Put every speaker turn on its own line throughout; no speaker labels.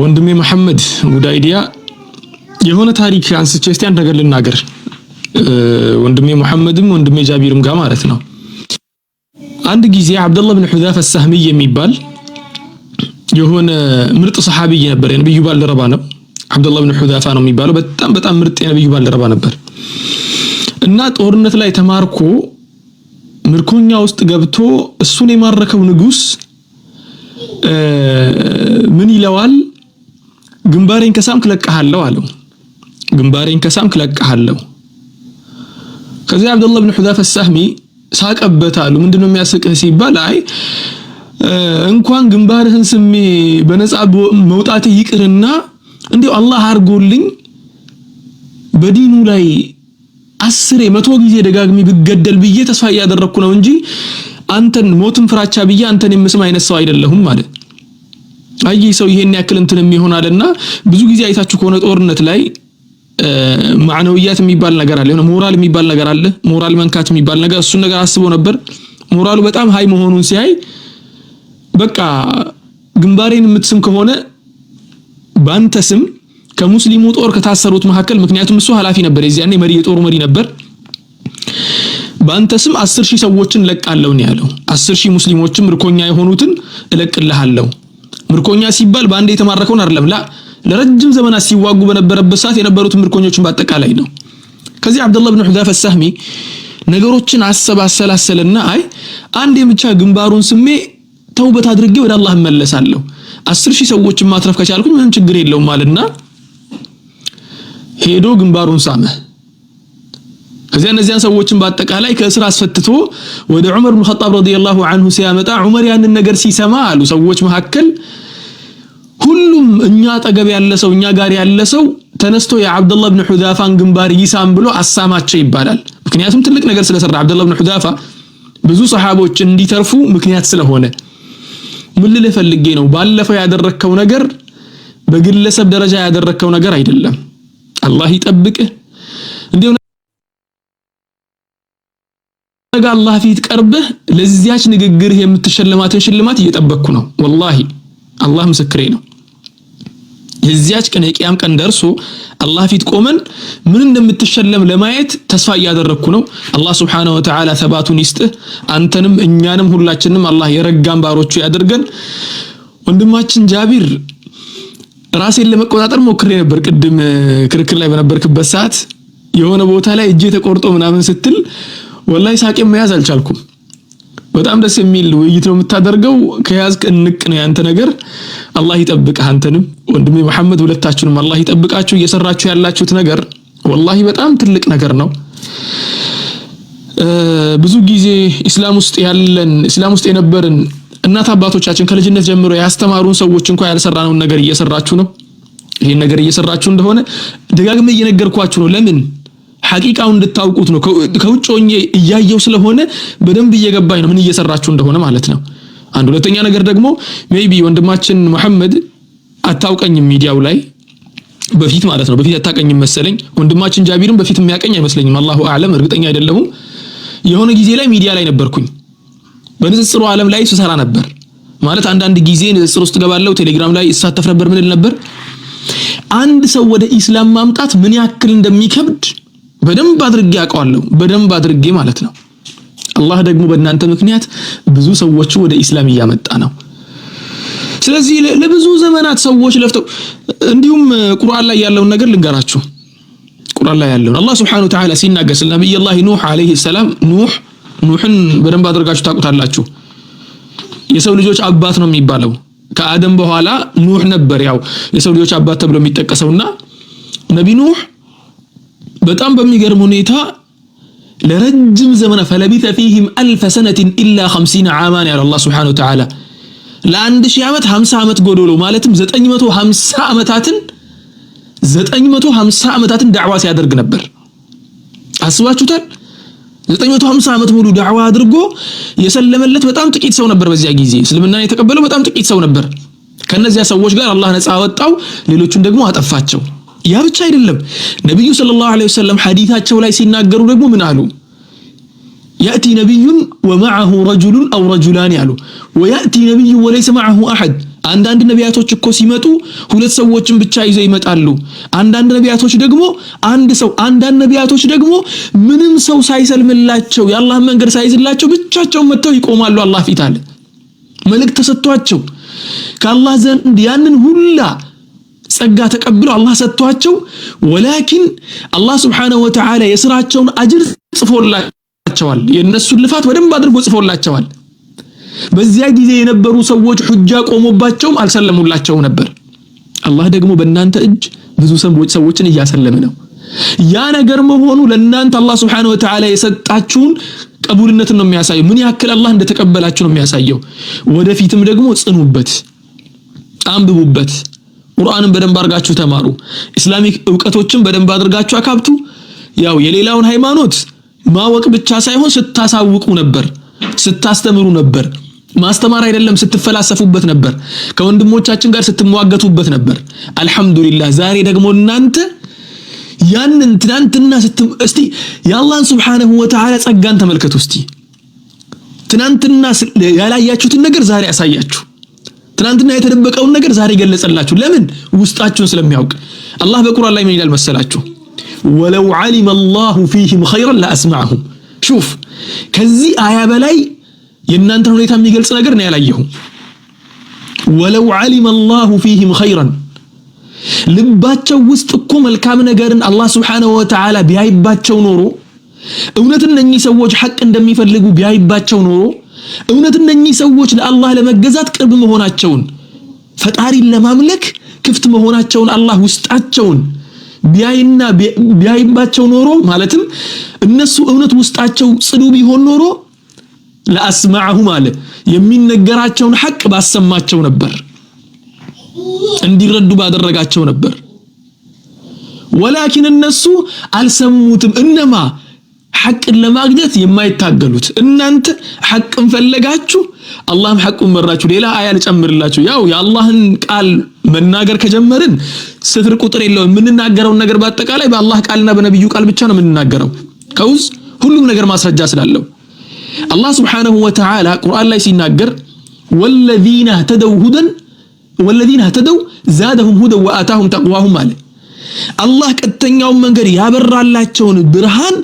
ወንድሜ መሐመድ ጉዳይዲያ የሆነ ታሪክ አንስቼ እስቲ አንድ ነገር ልናገር። ወንድሜ መሐመድም ወንድሜ ጃቢርም ጋር ማለት ነው። አንድ ጊዜ አብዱላህ ኢብኑ ሁዛፋ አልሳህሚ የሚባል የሆነ ምርጥ ሰሃቢ ነበር። የነብዩ ባልደረባ ነው። አብዱላህ ኢብኑ ሁዛፋ ነው የሚባለው። በጣም ምርጥ የነብዩ ባልደረባ ነበር እና ጦርነት ላይ ተማርኮ ምርኮኛ ውስጥ ገብቶ እሱን የማረከው ንጉስ ምን ይለዋል? ግንባሬን ከሳምክ ለቀሃለሁ አለው። ግንባሬን ከሳምክ ለቀሃለሁ። ከዚህ አብዱላህ ኢብኑ ሁዛፋ አልሳህሚ ሳቀበት አሉ። ምንድነው የሚያስቅህ ሲባል አይ እንኳን ግንባርህን ስሜ በነፃ መውጣት ይቅርና እንዴው አላህ አርጎልኝ በዲኑ ላይ 100 ጊዜ ደጋግሚ ብገደል ብዬ ተስፋ ያደረኩ ነው እንጂ አንተን ሞትን ፍራቻ ብዬ አንተን የምስም አይነት ሰው አይደለሁም ማለት አይ ሰው ይሄን ያክል እንትን የሚሆናልና ብዙ ጊዜ አይታችሁ ከሆነ ጦርነት ላይ ማዕናውያት የሚባል ነገር አለ፣ ሞራል የሚባል ነገር አለ፣ ሞራል መንካት የሚባል ነገር እሱ ነገር አስቦ ነበር። ሞራሉ በጣም ሃይ መሆኑን ሲያይ በቃ ግንባሬን የምትስም ከሆነ ባንተ ስም ከሙስሊሙ ጦር ከታሰሩት መካከል ምክንያቱም እሱ ሐላፊ ነበር፣ የዚያኔ መሪ የጦሩ መሪ ነበር። ባንተ ስም 10000 ሰዎችን ለቃለሁ ነው ያለው። 10000 ሙስሊሞችን ምርኮኛ የሆኑትን እለቅልሃለሁ። ምርኮኛ ሲባል ባንዴ የተማረከውን አይደለም፣ ለረጅም ዘመናት ሲዋጉ በነበረበት ሰዓት የነበሩት ምርኮኞችን በአጠቃላይ ነው። ከዚህ አብዱላህ ኢብኑ ሁዛፋ አልሳህሚ ነገሮችን አሰባሰላሰለና አይ አንዴ ብቻ ግንባሩን ስሜ ተውበት አድርጌ ወደ አላህ እመለሳለሁ 10000 ሰዎችን ማትረፍ ከቻልኩኝ ምንም ችግር የለውም ማለትና ሄዶ ግንባሩን ሳመ። ከዚያ እነዚያን ሰዎችን በአጠቃላይ ከእስር አስፈትቶ ወደ ዑመር ኢብኑ ኸጣብ ረዲየላሁ ዐንሁ ሲያመጣ ዑመር ያንን ነገር ሲሰማ አሉ ሰዎች መካከል ሁሉም እኛ አጠገብ ያለ ሰው እኛ ጋር ያለ ሰው ተነስቶ የአብዱላህ ኢብኑ ሁዛፋን ግንባር ይሳም ብሎ አሳማቸው ይባላል። ምክንያቱም ትልቅ ነገር ስለሰራ አብዱላህ ኢብኑ ሁዛፋ ብዙ ሰሃቦች እንዲተርፉ ምክንያት ስለሆነ ምን ልፈልጌ ነው ባለፈው ያደረከው ነገር በግለሰብ ደረጃ ያደረከው ነገር አይደለም። አላህ ይጠብቅህ። እንዴው ነገ አላህ ፊት ቀርበህ ለዚያች ንግግርህ የምትሸለማትን ሽልማት እየጠበቅኩ ነው። ወላሂ አላህ ምስክሬ ነው። የዚያች ቀን የቂያም ቀን ደርሶ አላህ ፊት ቆመን ምን እንደምትሸለም ለማየት ተስፋ እያደረኩ ነው። አላህ Subhanahu Wa Ta'ala ተባቱን ይስጥህ። አንተንም እኛንም ሁላችንንም አላህ የረጋም ባሮቹ ያድርገን። ወንድማችን ጃቢር ራሴን ለመቆጣጠር ሞክሬ ነበር። ቅድም ክርክር ላይ በነበርክበት ሰዓት የሆነ ቦታ ላይ እጄ ተቆርጦ ምናምን ስትል ወላሂ ሳቄም መያዝ አልቻልኩም። በጣም ደስ የሚል ውይይት ነው የምታደርገው። ከያዝክ እንቅ ነው ያንተ ነገር። አላህ ይጠብቅህ። አንተንም ወንድሜ መሐመድ ሁለታችሁንም አላህ ይጠብቃችሁ። እየሰራችሁ ያላችሁት ነገር ወላሂ በጣም ትልቅ ነገር ነው። ብዙ ጊዜ እስላም ውስጥ የነበርን እናት አባቶቻችን ከልጅነት ጀምሮ ያስተማሩን ሰዎች እንኳን ያልሰራነውን ነገር እየሰራችሁ ነው። ይሄን ነገር እየሰራችሁ እንደሆነ ደጋግሜ እየነገርኳችሁ ነው። ለምን ሐቂቃው እንድታውቁት ነው። ከውጭ ሆኜ እያየው ስለሆነ በደንብ እየገባኝ ነው ምን እየሰራችሁ እንደሆነ ማለት ነው። አንድ ሁለተኛ ነገር ደግሞ ሜይቢ ወንድማችን መሐመድ አታውቀኝም ሚዲያው ላይ በፊት ማለት ነው። በፊት አታውቀኝም መሰለኝ። ወንድማችን ጃቢርም በፊት የሚያቀኝ አይመስለኝም። አላሁ አዕለም እርግጠኛ አይደለሁም። የሆነ ጊዜ ላይ ሚዲያ ላይ ነበርኩኝ። በንጽጽሩ ዓለም ላይ ስሰራ ነበር ማለት አንድ ጊዜ ንጽጽር ውስጥ ገባለሁ። ቴሌግራም ላይ እሳተፍ ነበር። ምን ነበር አንድ ሰው ወደ ኢስላም ማምጣት ምን ያክል እንደሚከብድ በደንብ አድርጌ አውቀዋለሁ። በደንብ አድርጌ ማለት ነው። አላህ ደግሞ በእናንተ ምክንያት ብዙ ሰዎች ወደ ኢስላም ያመጣ ነው። ስለዚህ ለብዙ ዘመናት ሰዎች ለፍተው እንዲሁም ቁርአን ላይ ያለውን ነገር ልንገራችሁ። ቁርአን ላይ ያለውን አላህ Subhanahu Wa Ta'ala ሲናገር ስለ ነብዩላህ ኑህ አለይሂ ሰላም ኑህን በደንብ አድርጋችሁ ታውቁታላችሁ። የሰው ልጆች አባት ነው የሚባለው። ከአደም በኋላ ኑህ ነበር ያው የሰው ልጆች አባት ተብሎ የሚጠቀሰውና ነብዩ ኑህ በጣም በሚገርም ሁኔታ ለረጅም ዘመን ፈለቢተ فيهم 1000 سنه الا 50 عاما ያለ አላህ Subhanahu Wa Ta'ala ለ1000 ዓመት 50 ዓመት ጎዶሎ ማለትም 950 ዓመታትን ዳዕዋ ሲያደርግ ነበር። አስባችሁታል? 950 ዓመት ሙሉ ዳዕዋ አድርጎ የሰለመለት በጣም ጥቂት ሰው ነበር። በዚያ ጊዜ እስልምናን የተቀበለው በጣም ጥቂት ሰው ነበር። ከነዚያ ሰዎች ጋር አላህ ነፃ አወጣው፣ ሌሎቹን ደግሞ አጠፋቸው። ያ ብቻ አይደለም። ነብዩ ሰለላሁ ዐለይሂ ወሰለም ሐዲታቸው ላይ ሲናገሩ ደግሞ ምን አሉ? يأتي نبي ومعه رجل أو رجلان ያሉ ويأتي نبي وليس معه أحد አንዳንድ ነቢያቶች እኮ ሲመጡ ሁለት ሰዎችን ብቻ ይዘው ይመጣሉ። አንዳንድ ነቢያቶች ደግሞ አንድ ሰው፣ አንዳንድ ነቢያቶች ደግሞ ምንም ሰው ሳይሰልምላቸው የአላህ መንገድ ሳይዝላቸው ብቻቸውን መጥተው ይቆማሉ አላህ ፊት አለ። መልእክት ተሰጥቷቸው ከአላህ ዘንድ ያንን ሁላ ጸጋ ተቀብለው አላህ ሰጥቷቸው ወላኪን አላህ Subhanahu Wa Ta'ala የሥራቸውን አጅር ጽፎላቸዋል። የነሱን ልፋት በደንብ አድርጎ ጽፎላቸዋል። በዚያ ጊዜ የነበሩ ሰዎች ሁጃ ቆሞባቸውም አልሰለሙላቸው ነበር። አላህ ደግሞ በእናንተ እጅ ብዙ ሰዎችን እያሰለመ ነው። ያ ነገር መሆኑ ለእናንተ አላህ Subhanahu Wa Ta'ala የሰጣችሁን ቀቡልነትን ነው የሚያሳየው። ምን ያክል አላህ እንደተቀበላችሁ ነው የሚያሳየው። ወደፊትም ደግሞ ጽኑበት፣ አንብቡበት፣ ቁርአንን በደንብ አድርጋችሁ ተማሩ፣ ኢስላሚክ ዕውቀቶችን በደንብ አድርጋችሁ አካብቱ። ያው የሌላውን ሃይማኖት ማወቅ ብቻ ሳይሆን ስታሳውቁ ነበር፣ ስታስተምሩ ነበር። ማስተማር አይደለም ስትፈላሰፉበት ነበር፣ ከወንድሞቻችን ጋር ስትሟገቱበት ነበር። አልহামዱሊላህ ዛሬ ደግሞ እናንተ ያንን ትናንትና እስቲ የአላህን Subhanahu Wa Ta'ala ጸጋን ተመልከቱ። እስቲ ትናንትና ያላያችሁትን ነገር ዛሬ ያሳያችሁ፣ ትናንትና የተደበቀውን ነገር ዛሬ ገለጸላችሁ። ለምን? ውስጣችሁን ስለሚያውቅ። አላህ በቁርአን ላይ ምን ይላል መሰላችሁ? ወለው ዓሊመ አላሁ ፊህም ኸይረን ለአስመዐሁም። ሹፍ ከዚህ አያ በላይ የእናንተ ሁኔታ የሚገልጽ ነገር ነው ያላየሁ። ወለው ዓሊመ አላሁ ፊህም ኸይረን፣ ልባቸው ውስጥ እኮ መልካም ነገርን አላህ Subhanahu Wa Ta'ala ቢያይባቸው ኖሮ፣ እውነት እነኚህ ሰዎች ሐቅ እንደሚፈልጉ ቢያይባቸው ኖሮ፣ እውነት እነኚህ ሰዎች ለአላህ ለመገዛት ቅርብ መሆናቸውን፣ ፈጣሪን ለማምለክ ክፍት መሆናቸውን አላህ ውስጣቸውን ቢያይና ቢያይባቸው ኖሮ፣ ማለትም እነሱ እውነት ውስጣቸው ጽዱ ቢሆን ኖሮ ለአስማዐሁም አለ የሚነገራቸውን ሐቅ ባሰማቸው ነበር፣ እንዲረዱ ባደረጋቸው ነበር። ወላኪን እነሱ አልሰሙትም። እነማ ሐቅን ለማግኘት የማይታገሉት። እናንተ ሐቅን ፈለጋችሁ፣ አላህም ሐቁን መራችሁ። ሌላ አያ ልጨምርላችሁ። ያው የአላህን ቃል መናገር ከጀመርን ስፍር ቁጥር የለውም። የምንናገረው ነገር በአጠቃላይ በአላህ ቃልና በነብዩ ቃል ብቻ ነው የምንናገረው፣ ከውዝ ሁሉም ነገር ማስረጃ ስላለው። አላህ Subhanahu Wa Ta'ala ቁርአን ላይ ሲናገር ወለዚነ اهتدوا زادهم هدى وآتاهم تقواهم አለ። አላህ ቀጥተኛውን መንገድ ያበራላቸውን ብርሃን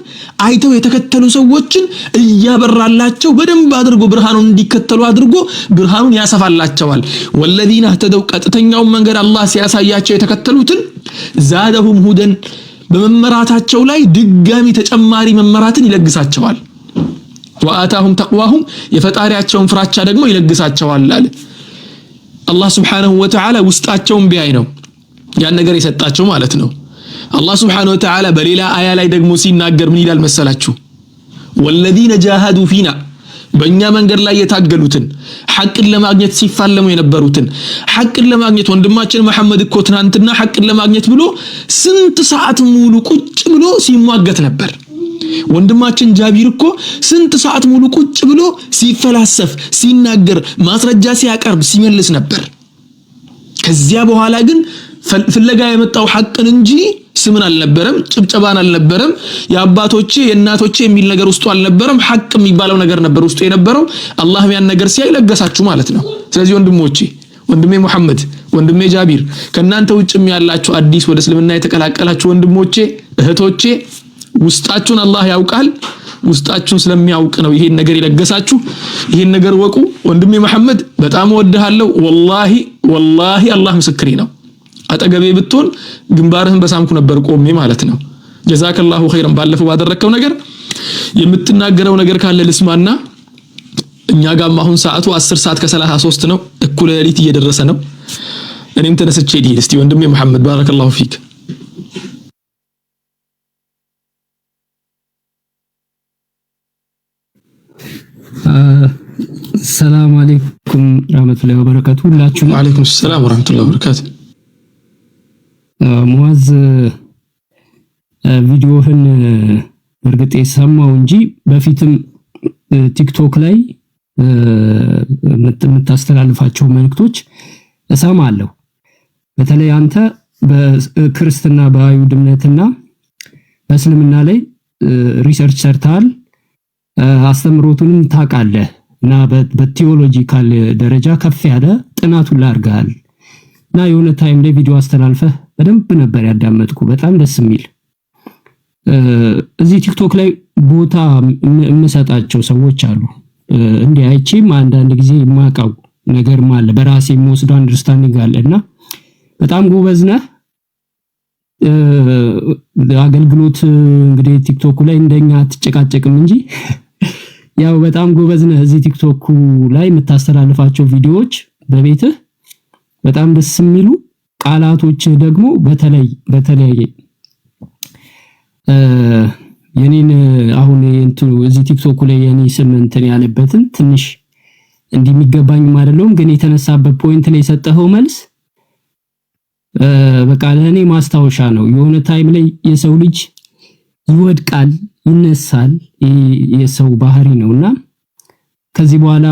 አይተው የተከተሉ ሰዎችን እያበራላቸው በደንብ አድርጎ ብርሃኑን እንዲከተሉ አድርጎ ብርሃኑን ያሰፋላቸዋል። ወለዚነ اهتدوا ቀጥተኛውን መንገድ አላህ ሲያሳያቸው የተከተሉትን زادهم هدى በመመራታቸው ላይ ድጋሚ ተጨማሪ መመራትን ይለግሳቸዋል። وآتاهم تقواهم የፈጣሪያቸውን ፍራቻ ደግሞ ይለግሳቸዋል አለ። አላህ Subhanahu Wa Ta'ala ውስጣቸውን ቢያይ ነው ያን ነገር የሰጣቸው ማለት ነው። አላህ Subhanahu Wa Ta'ala በሌላ አያ ላይ ደግሞ ሲናገር ምን ይላል መሰላችሁ? ወለዚነ ጃሃዱ ፊና፣ በእኛ መንገድ ላይ የታገሉትን ሐቅን ለማግኘት ሲፋለሙ የነበሩትን ሐቅን ለማግኘት ወንድማችን መሐመድ እኮ ትናንትና ሐቅን ለማግኘት ብሎ ስንት ሰዓት ሙሉ ቁጭ ብሎ ሲሟገት ነበር። ወንድማችን ጃቢር እኮ ስንት ሰዓት ሙሉ ቁጭ ብሎ ሲፈላሰፍ ሲናገር ማስረጃ ሲያቀርብ ሲመልስ ነበር። ከዚያ በኋላ ግን ፍለጋ የመጣው ሐቅን እንጂ ስምን አልነበረም፣ ጭብጨባን አልነበረም፣ የአባቶቼ የእናቶቼ የሚል ነገር ውስጡ አልነበረም። ሐቅ የሚባለው ነገር ነበር ውስጡ የነበረው። አላህ ያን ነገር ሲያይለገሳችሁ ማለት ነው። ስለዚህ ወንድሞቼ፣ ወንድሜ መሐመድ፣ ወንድሜ ጃቢር፣ ከናንተ ውጭም ያላችሁ አዲስ ወደ እስልምና የተቀላቀላችሁ ወንድሞቼ እህቶቼ፣ ውስጣችሁን አላህ ያውቃል። ውስጣችሁን ስለሚያውቅ ነው ይሄን ነገር ይለገሳችሁ። ይሄን ነገር ወቁ። ወንድሜ መሐመድ በጣም ወድሃለሁ። ወላሂ አላህ ምስክሬ ነው። አጠገቤ ብትሆን ግንባርህን በሳምኩ ነበር ቆሜ ማለት ነው። ጀዛከላሁ ኸይረን። ባለፈው ባደረከው ነገር የምትናገረው ነገር ካለ ልስማና። እኛ ጋር አሁን ሰዓቱ 10 ሰዓት ከ33 ነው። እኩለ ሌሊት እየደረሰ ነው። እኔም ተነስቼ ልሂድ። እስቲ ወንድሜ መሐመድ ባረከላሁ ፊክ።
ሰላም አለይኩም ረህመቱላሂ ወበረካቱ። ሁላችሁም
ወአለይኩም ሰላም ወራህመቱላሂ ወበረካቱ።
ሙአዝ ቪዲዮህን በርግጥ ሰማው እንጂ በፊትም ቲክቶክ ላይ የምታስተላልፋቸው መልእክቶች እሰማለሁ። በተለይ አንተ በክርስትና በአይሁድ እምነትና በእስልምና ላይ ሪሰርች ሰርተሃል፣ አስተምሮቱንም ታውቃለህ እና በቲዮሎጂካል ደረጃ ከፍ ያለ ጥናቱን ላርጋል እና የሆነ ታይም ላይ ቪዲዮ አስተላልፈህ በደንብ ነበር ያዳመጥኩ። በጣም ደስ የሚል እዚህ ቲክቶክ ላይ ቦታ የምሰጣቸው ሰዎች አሉ። እንዲህ አይቼም አንዳንድ ጊዜ የማውቀው ነገርም አለ በራሴ የምወስደው አንደርስታንዲንግ አለና በጣም ጎበዝ ነህ። አገልግሎት እንግዲህ ቲክቶክ ላይ እንደኛ አትጨቃጨቅም እንጂ ያው በጣም ጎበዝ ነህ። እዚህ ቲክቶክ ላይ የምታስተላልፋቸው ቪዲዮዎች በቤትህ በጣም ደስ የሚሉ ቃላቶች ደግሞ በተለይ የኔን አሁን እንትኑ እዚህ ቲክቶክ ላይ የኔ ስም እንትን ያለበትን ትንሽ እንደሚገባኝም አይደለም ግን የተነሳበት ፖይንት ላይ የሰጠኸው መልስ በቃ ለኔ ማስታወሻ ነው። የሆነ ታይም ላይ የሰው ልጅ ይወድቃል ይነሳል፣ የሰው ባህሪ ነውና ከዚህ በኋላ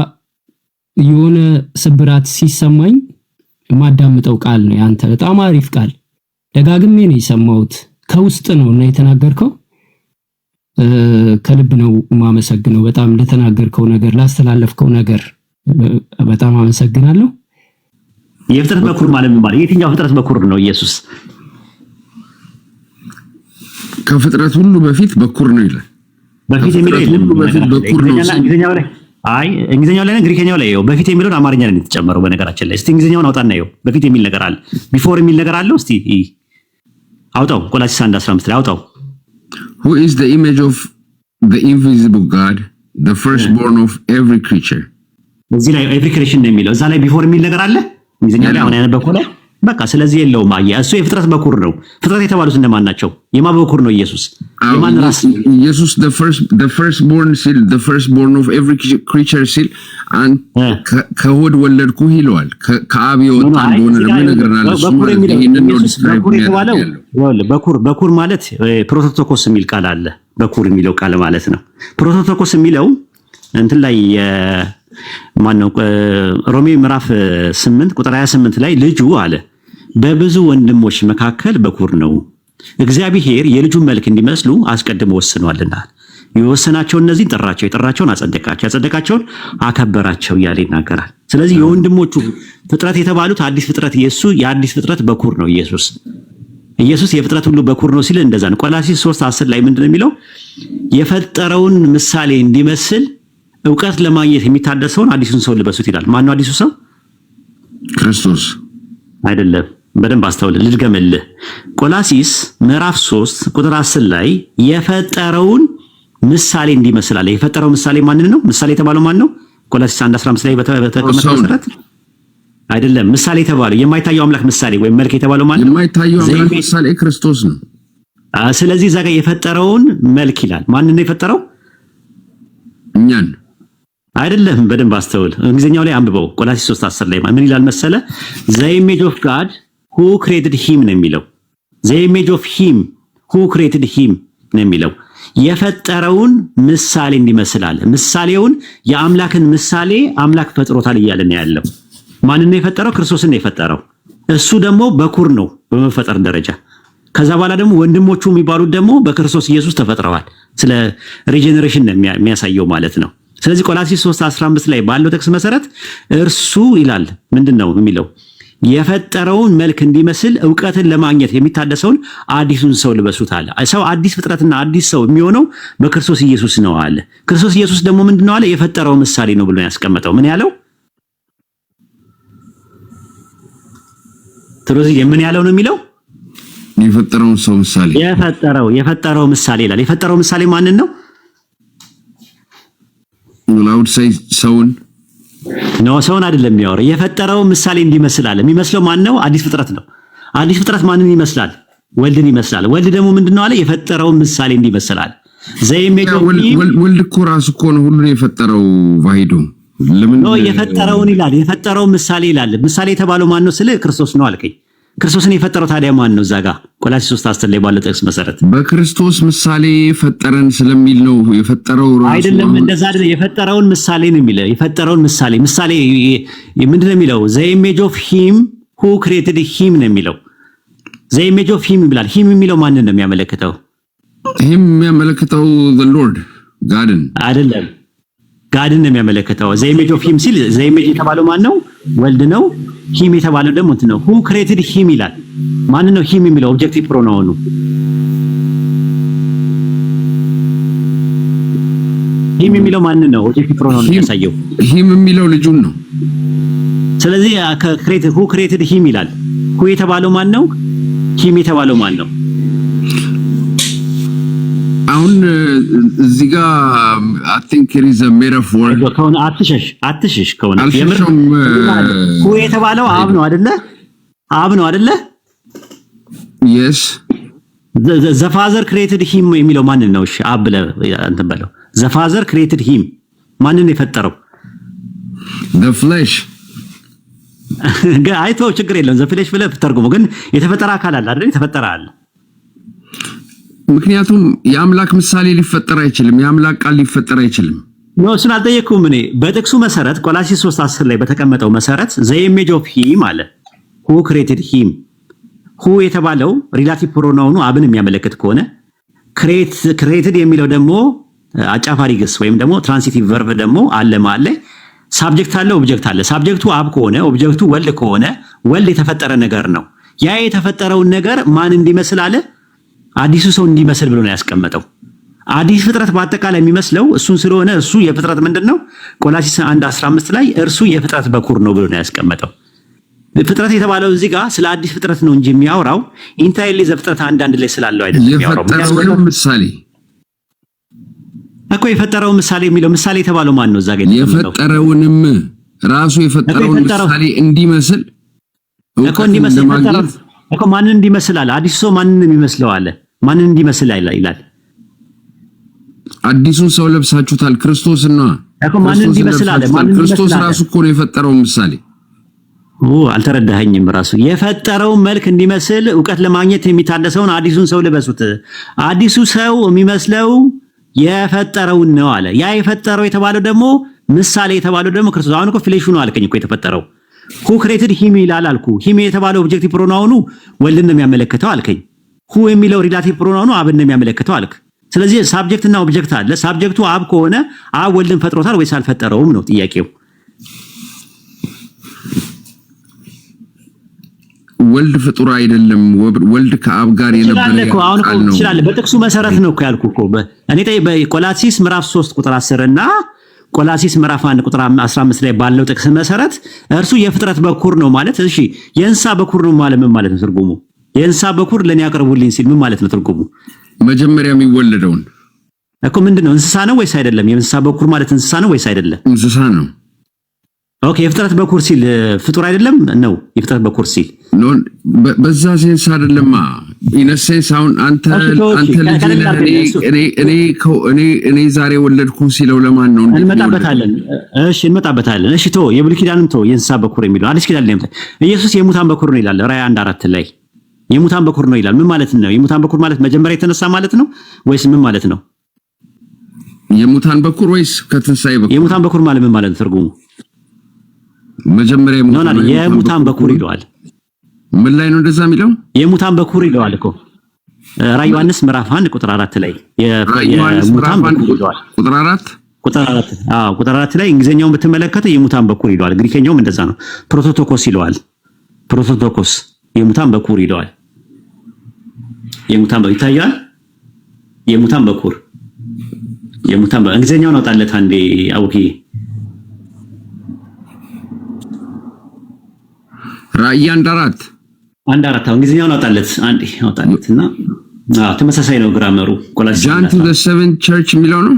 የሆነ ስብራት ሲሰማኝ ማዳምጠው ቃል ነው ያንተ። በጣም አሪፍ ቃል ደጋግሜ ነው የሰማሁት፣ ከውስጥ ነውና የተናገርከው። ከልብ ነው ማመሰግነው። በጣም ለተናገርከው ነገር ላስተላለፍከው ነገር በጣም አመሰግናለሁ።
የፍጥረት በኩር ማለት ምን ማለት? የትኛው ፍጥረት በኩር ነው ኢየሱስ?
ከፍጥረት ሁሉ በፊት በኩር ነው ይላል።
በፊት የሚለው የለም
በኩር ነው።
እንግሊዝኛው ላይ እንግሊዝኛው ላይ ግሪከኛው ላይ ይኸው በፊት የሚለውን አማርኛ ላይ የተጨመረው። በነገራችን ላይ እስቲ እንግሊዝኛውን አውጣና ይኸው በፊት የሚል ነገር አለ፣ ቢፎር የሚል ነገር አለው። እስቲ አውጣው። ቆላስይስ 1:15 ላይ አውጣው።
Who is the image of the invisible God, the firstborn of every creature?
እዚህ ላይ ኤቭሪ ክሬሽን ነው የሚለው። እዛ ላይ ቢፎር የሚል ነገር አለ እንግሊዝኛ ላይ አሁን ያነበብኩት ላይ በቃ። ስለዚህ የለውም። እሱ የፍጥረት በኩር ነው። ፍጥረት የተባሉት እንደማን ናቸው? የማን በኩር ነው ኢየሱስ? የማን ራስ?
ኢየሱስ the firstborn ሲል the firstborn of every creature ሲል ከሆድ ወለድኩ ይለዋል። ከአብ የወጣ እንደሆነ ደግሞ ይነግረናል። እሱ በኩር ማለት ፕሮቶቶኮስ የሚል ቃል አለ። በኩር የሚለው ቃል ማለት ነው። ፕሮቶቶኮስ የሚለው እንትን ላይ ማነው? ሮሜ ምዕራፍ 8 ቁጥር 28 ላይ ልጁ አለ በብዙ ወንድሞች መካከል በኩር ነው፣ እግዚአብሔር የልጁን መልክ እንዲመስሉ አስቀድሞ ወስኗልና። የወሰናቸው እነዚህን ጠራቸው፣ የጠራቸውን አጸደቃቸው፣ ያጸደቃቸውን አከበራቸው እያለ ይናገራል። ስለዚህ የወንድሞቹ ፍጥረት የተባሉት አዲስ ፍጥረት የአዲስ ፍጥረት በኩር ነው ኢየሱስ። ኢየሱስ የፍጥረት ሁሉ በኩር ነው ሲል እንደዛ ነው። ቆላስይስ 3:10 ላይ ምንድነው የሚለው? የፈጠረውን ምሳሌ እንዲመስል እውቀት ለማግኘት የሚታደሰውን አዲሱን ሰው ልበሱት ይላል። ማን ነው አዲሱ ሰው? ክርስቶስ
አይደለም። በደንብ አስተውል፣ ልድገምልህ። ቆላስይስ ምዕራፍ 3 ቁጥር 10 ላይ የፈጠረውን ምሳሌ እንዲመስል አለ። የፈጠረው ምሳሌ ማን ነው? ምሳሌ የተባለው ማን ነው? ቆላስይስ 1:15 ላይ በተቀመጠው መሰረት አይደለም። ምሳሌ የተባለው የማይታየው አምላክ ምሳሌ ወይም መልክ የተባለው ማን ነው?
የማይታየው አምላክ ምሳሌ ክርስቶስ ነው።
ስለዚህ እዛ ጋር የፈጠረውን መልክ ይላል። ማን ነው የፈጠረው?
እኛን
አይደለም። በደንብ አስተውል። እንግሊዝኛው ላይ አንብበው። ቆላስይስ 3:10 ላይ ምን ይላል መሰለ? the image of God who created him ነው የሚለው። the image of him who created him ነው የሚለው። የፈጠረውን ምሳሌ እንዲመስል አለ። ምሳሌውን የአምላክን ምሳሌ አምላክ ፈጥሮታል እያለ ነው ያለው። ማንን ነው የፈጠረው? ክርስቶስን ነው የፈጠረው። እሱ ደግሞ በኩር ነው በመፈጠር ደረጃ። ከዛ በኋላ ደግሞ ወንድሞቹ የሚባሉት ደግሞ በክርስቶስ ኢየሱስ ተፈጥረዋል። ስለ ሪጀነሬሽን ነው የሚያሳየው ማለት ነው። ስለዚህ ቆላስይስ 3:15 ላይ ባለው ጥቅስ መሰረት እርሱ ይላል ምንድነው የሚለው? የፈጠረውን መልክ እንዲመስል እውቀትን ለማግኘት የሚታደሰውን አዲሱን ሰው ልበሱት አለ። ሰው አዲስ ፍጥረትና አዲስ ሰው የሚሆነው በክርስቶስ ኢየሱስ ነው አለ። ክርስቶስ ኢየሱስ ደግሞ ምንድነው አለ? የፈጠረው ምሳሌ ነው ብሎ ያስቀመጠው። ምን ያለው? ትሮዚ ምን ያለው ነው የሚለው?
የፈጠረውን ሰው ምሳሌ
የፈጠረው ምሳሌ ይላል። የፈጠረው ምሳሌ ማንን ነው?
ላውድ ሳይ
ሰውን አይደለም የሚያወራው። የፈጠረው ምሳሌ እንዲመስል አለ። የሚመስለው ማን ነው? አዲስ ፍጥረት ነው። አዲስ ፍጥረት ማንን ይመስላል? ወልድን ይመስላል። ወልድ ደግሞ ምንድነው አለ? የፈጠረው ምሳሌ እንዲመስል አለ።
ወልድ እኮ ራሱ እኮ ነው ሁሉን የፈጠረው። ቫይዶ ለምን
ነው የፈጠረውን ይላል? የፈጠረው ምሳሌ ይላል። ምሳሌ የተባለው ማን ነው ስለ ክርስቶስ ነው አልከኝ። ክርስቶስን የፈጠረው ታዲያ ማን ነው? እዛ ጋር ቆላስይስ 3:10 ላይ ባለው ጥቅስ መሰረት
በክርስቶስ ምሳሌ ፈጠረን ስለሚል ነው የፈጠረው ራሱ
አይደለም። እንደዛ አይደለም። የፈጠረውን ምሳሌ ነው የሚለው። የፈጠረውን ምሳሌ ምንድነው የሚለው? the image of him who created him ነው የሚለው። the image of him ይላል። him የሚለው ማንን ነው የሚያመለክተው?
him የሚያመለክተው the Lord Godን
አይደለም። ጋድን ነው የሚያመለክተው። ዘ ኢሜጅ ኦፍ ሂም ሲል ዘ ኢሜጅ የተባለው ማን ነው? ወልድ ነው። ሂም የተባለው ደግሞ እንትን ነው። who created him ይላል። ማን ነው ሂም የሚለው? ኦብጀክቲቭ ፕሮናውን ነው። ሂም የሚለው ማን ነው? ኦብጀክቲቭ ፕሮናውን ያሳየው
ሂም የሚለው ልጁን ነው።
ስለዚህ who created him ይላል። who የተባለው ማን ነው? ሂም የተባለው ማን ነው?
አሁን እዚህ ጋር I think it is a metaphor
ከሆነ አትሽሽ ከሆነ who የተባለው አብ ነው አይደለ? አብ ነው አይደለ?
yes
the father created him የሚለው ማን ነው? እሺ አብ ብለህ እንትን በለው። the father created him ማንን ነው የፈጠረው?
the flesh
አይቶ ችግር የለውም። the flesh ብለህ ተርጉሞ ግን የተፈጠረ አካል አለ አይደል? የተፈጠረ አለ።
ምክንያቱም የአምላክ ምሳሌ ሊፈጠር አይችልም። የአምላክ ቃል ሊፈጠር አይችልም።
ነው እሱን አልጠየቅኩም እኔ። በጥቅሱ መሰረት ቆላስይስ 3:10 ላይ በተቀመጠው መሰረት the image of him አለ who created him who የተባለው ሪላቲቭ ፕሮናውኑ አብን የሚያመለክት ከሆነ created የሚለው ደግሞ አጫፋሪ ግስ ወይም ደግሞ ትራንሲቲቭ ቨርብ ደግሞ አለ ማለት ላይ ሳብጀክት አለ ኦብጀክት አለ። ሳብጀክቱ አብ ከሆነ ኦብጀክቱ ወልድ ከሆነ ወልድ የተፈጠረ ነገር ነው። ያ የተፈጠረውን ነገር ማን እንዲመስል አለ? አዲሱ ሰው እንዲመስል ብሎ ነው ያስቀመጠው። አዲስ ፍጥረት በአጠቃላይ የሚመስለው እሱን ስለሆነ እሱ የፍጥረት ምንድነው? ቆላስይስ 1:15 ላይ እርሱ የፍጥረት በኩር ነው ብሎ ነው ያስቀመጠው። ፍጥረት የተባለው እዚህ ጋር ስለ አዲስ ፍጥረት ነው እንጂ የሚያወራው ኢንታይሊ ዘፍጥረት 1:1 ላይ ስላለው አይደለም የሚያወራው።
የፈጠረውን ምሳሌ
እኮ የፈጠረው ምሳሌ የሚለው ምሳሌ የተባለው ማን ነው? እዛ ጋር
የፈጠረውንም ራሱ የፈጠረውን ምሳሌ እንዲመስል
እኮ እንዲመስል እኮ ማንን እንዲመስል አለ? አዲሱ ሰው ማንን የሚመስለው አለ? ማንን እንዲመስል ይላል?
አዲሱን ሰው ለብሳችሁታል ክርስቶስና
እኮ ማንን እንዲመስል አለ? ማንን
ክርስቶስ ራሱ እኮ ነው የፈጠረው ምሳሌ።
አልተረዳኸኝም። ራሱ የፈጠረው መልክ እንዲመስል ዕውቀት ለማግኘት የሚታደሰውን አዲሱን ሰው ልበሱት። አዲሱ ሰው የሚመስለው የፈጠረውን ነው አለ። ያ የፈጠረው የተባለው ደግሞ ምሳሌ የተባለው ደግሞ ክርስቶስ። አሁን እኮ ፍሌሹ ነው አልከኝ እኮ የተፈጠረው። who created him ይላል አልኩ። ሂም የተባለው ኦብጀክቲቭ ፕሮናውኑ ወልድን ነው የሚያመለክተው አልከኝ። who የሚለው ሪላቲቭ ፕሮናውኑ አብን ነው የሚያመለክተው አልክ። ስለዚህ ሳብጀክት እና ኦብጀክት አለ። ሳብጀክቱ አብ ከሆነ አብ ወልድን ፈጥሮታል ወይስ አልፈጠረውም ነው ጥያቄው።
ወልድ ፍጡር አይደለም። ወልድ ከአብ ጋር የነበረ
ቃል ነው። ይችላል በጥቅሱ መሰረት ነው እኮ ያልኩ እኮ እኔ በቆላስይስ ምዕራፍ 3 ቁጥር 10 እና ቆላስይስ ምዕራፍ 1 ቁጥር 15 ላይ ባለው ጥቅስ መሰረት እርሱ የፍጥረት በኩር ነው ማለት እሺ፣ የእንስሳ በኩር ነው ማለት ምን ማለት ነው ትርጉሙ? የእንስሳ በኩር ለኔ ያቀርቡልኝ ሲል ምን ማለት ነው ትርጉሙ?
መጀመሪያ የሚወለደውን
እኮ ምንድነው? እንስሳ ነው ወይስ አይደለም? የእንስሳ በኩር ማለት እንስሳ ነው ወይስ አይደለም?
እንስሳ ነው።
ኦኬ፣ የፍጥረት በኩር ሲል ፍጡር አይደለም ነው? የፍጥረት በኩር ሲል
በዛ ሴንስ አይደለማ። ኢነሴንስ አሁን አንተ እኔ ዛሬ ወለድኩ ሲለው ለማን ነው?
እንመጣበታለን። እሺ እንመጣበታለን። እሺ ቶ የብሉይ ኪዳንን ቶ የእንስሳ በኩር የሚለው አዲስ ኪዳን ላይ ኢየሱስ የሙታን በኩር ነው ይላል። ራዕይ 1:4 ላይ የሙታን በኩር ነው ይላል። ምን ማለት ነው? የሙታን በኩር ማለት መጀመሪያ የተነሳ ማለት ነው ወይስ ምን ማለት ነው?
የሙታን በኩር ወይስ ከትንሳኤ በኩር?
የሙታን በኩር ማለት ምን ማለት ነው ትርጉሙ?
መጀመሪያ
የሙታን በኩር ይለዋል።
ምን ላይ ነው እንደዛ የሚለው?
የሙታን በኩር ይለዋል እኮ ራዕይ ዮሐንስ ምዕራፍ 1 ቁጥር 4 ላይ የሙታን በኩር ይለዋል። ቁጥር 4 ላይ እንግሊዘኛውን ብትመለከተው የሙታን በኩር ይለዋል። ግሪከኛውም እንደዛ ነው። ፕሮቶቶኮስ ይለዋል። ፕሮቶቶኮስ የሙታን በኩር ይለዋል። የሙታን በኩር ይታያል። የሙታን በኩር እንግሊዘኛውን አውጣለት አንዴ አውቂ።
ራዕይ 1:4
እንግሊዘኛውን አውጣለትና ተመሳሳይ ነው ግራመሩ። ቆላስይስ
John to the seven church የሚለው ነው።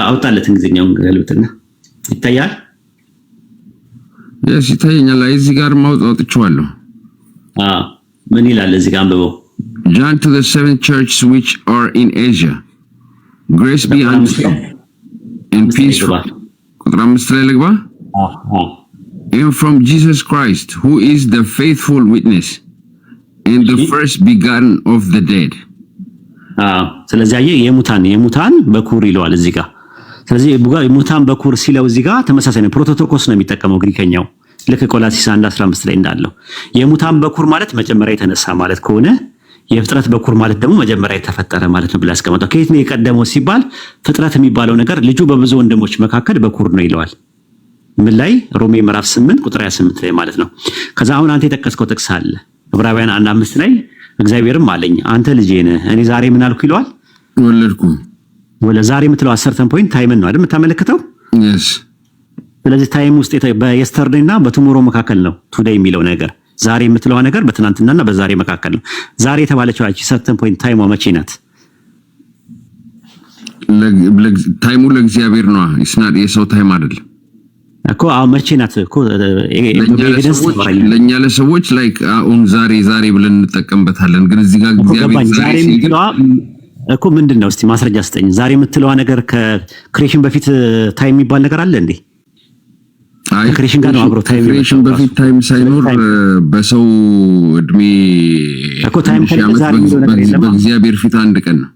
አውጣለት እንግሊዘኛውን ገልብጥና ይታያል።
ይታየኛል። እዚህ ጋር አውጥቼዋለሁ።
ምን ይላል እዚህ ጋር አንብበው።
John to the seven churches which are in Asia grace be unto you and peace ቁጥር 5 ላይ ልግባ። And from Jesus Christ, who is the faithful witness and the first begotten of the dead.
ስለዚህ የሙታን በኩር ይለዋል እዚህ ጋር። ስለዚህ የሙታን በኩር ሲለው እዚህ ጋር ተመሳሳይ ነው። ፕሮቶቶኮስ ነው የሚጠቀመው ግሪከኛው። ልክ ቆላስይስ 1:15 ላይ እንዳለው የሙታን በኩር ማለት መጀመሪያ የተነሳ ማለት ከሆነ የፍጥረት በኩር ማለት ደግሞ መጀመሪያ የተፈጠረ ማለት ነው ብሎ ያስቀመጠው። ከየት ነው የቀደመው ሲባል ፍጥረት የሚባለው ነገር ልጁ በብዙ ወንድሞች መካከል በኩር ነው ይለዋል። ምን ላይ? ሮሜ ምዕራፍ 8 ቁጥር 28 ላይ ማለት ነው። ከዛ አሁን አንተ የጠቀስከው ጥቅስ አለ ዕብራውያን 1:5 ላይ እግዚአብሔርም አለኝ አንተ ልጄ ነህ እኔ ዛሬ ምን አልኩ ይለዋል?
ወለድኩ።
ወለ ዛሬ የምትለው አሰርተን ፖይንት ታይምን ነው አይደል የምታመለክተው?
yes
ስለዚህ ታይም ውስጥ በየስተርዴይ እና በቱሞሮ መካከል ነው ቱዴይ የሚለው ነገር። ዛሬ የምትለው ነገር በትናንትናና በዛሬ መካከል ነው። ዛሬ የተባለችው አቺ ሰርተን ፖይንት ታይሟ መቼ ናት?
ታይሙ ለእግዚአብሔር ነው። ይስናድ የሰው ታይም አይደለም
እኮ። አሁን መቼ ናት እኮ
ለኛ ለሰዎች ላይክ አሁን ዛሬ ብለን እንጠቀምበታለን። ግን እዚህ ጋር እግዚአብሔር
ዛሬ እኮ ምንድነው? እስቲ ማስረጃ ስጠኝ። ዛሬ የምትለው ነገር ከክሬሽን በፊት ታይም የሚባል ነገር አለ እንዴ? ክሬሽን ጋር ነው አብሮ ታይም።
ክሬሽን በፊት ታይም ሳይኖር በሰው እድሜ
እኮ ታይም
በእግዚአብሔር ፊት አንድ ቀን ነው።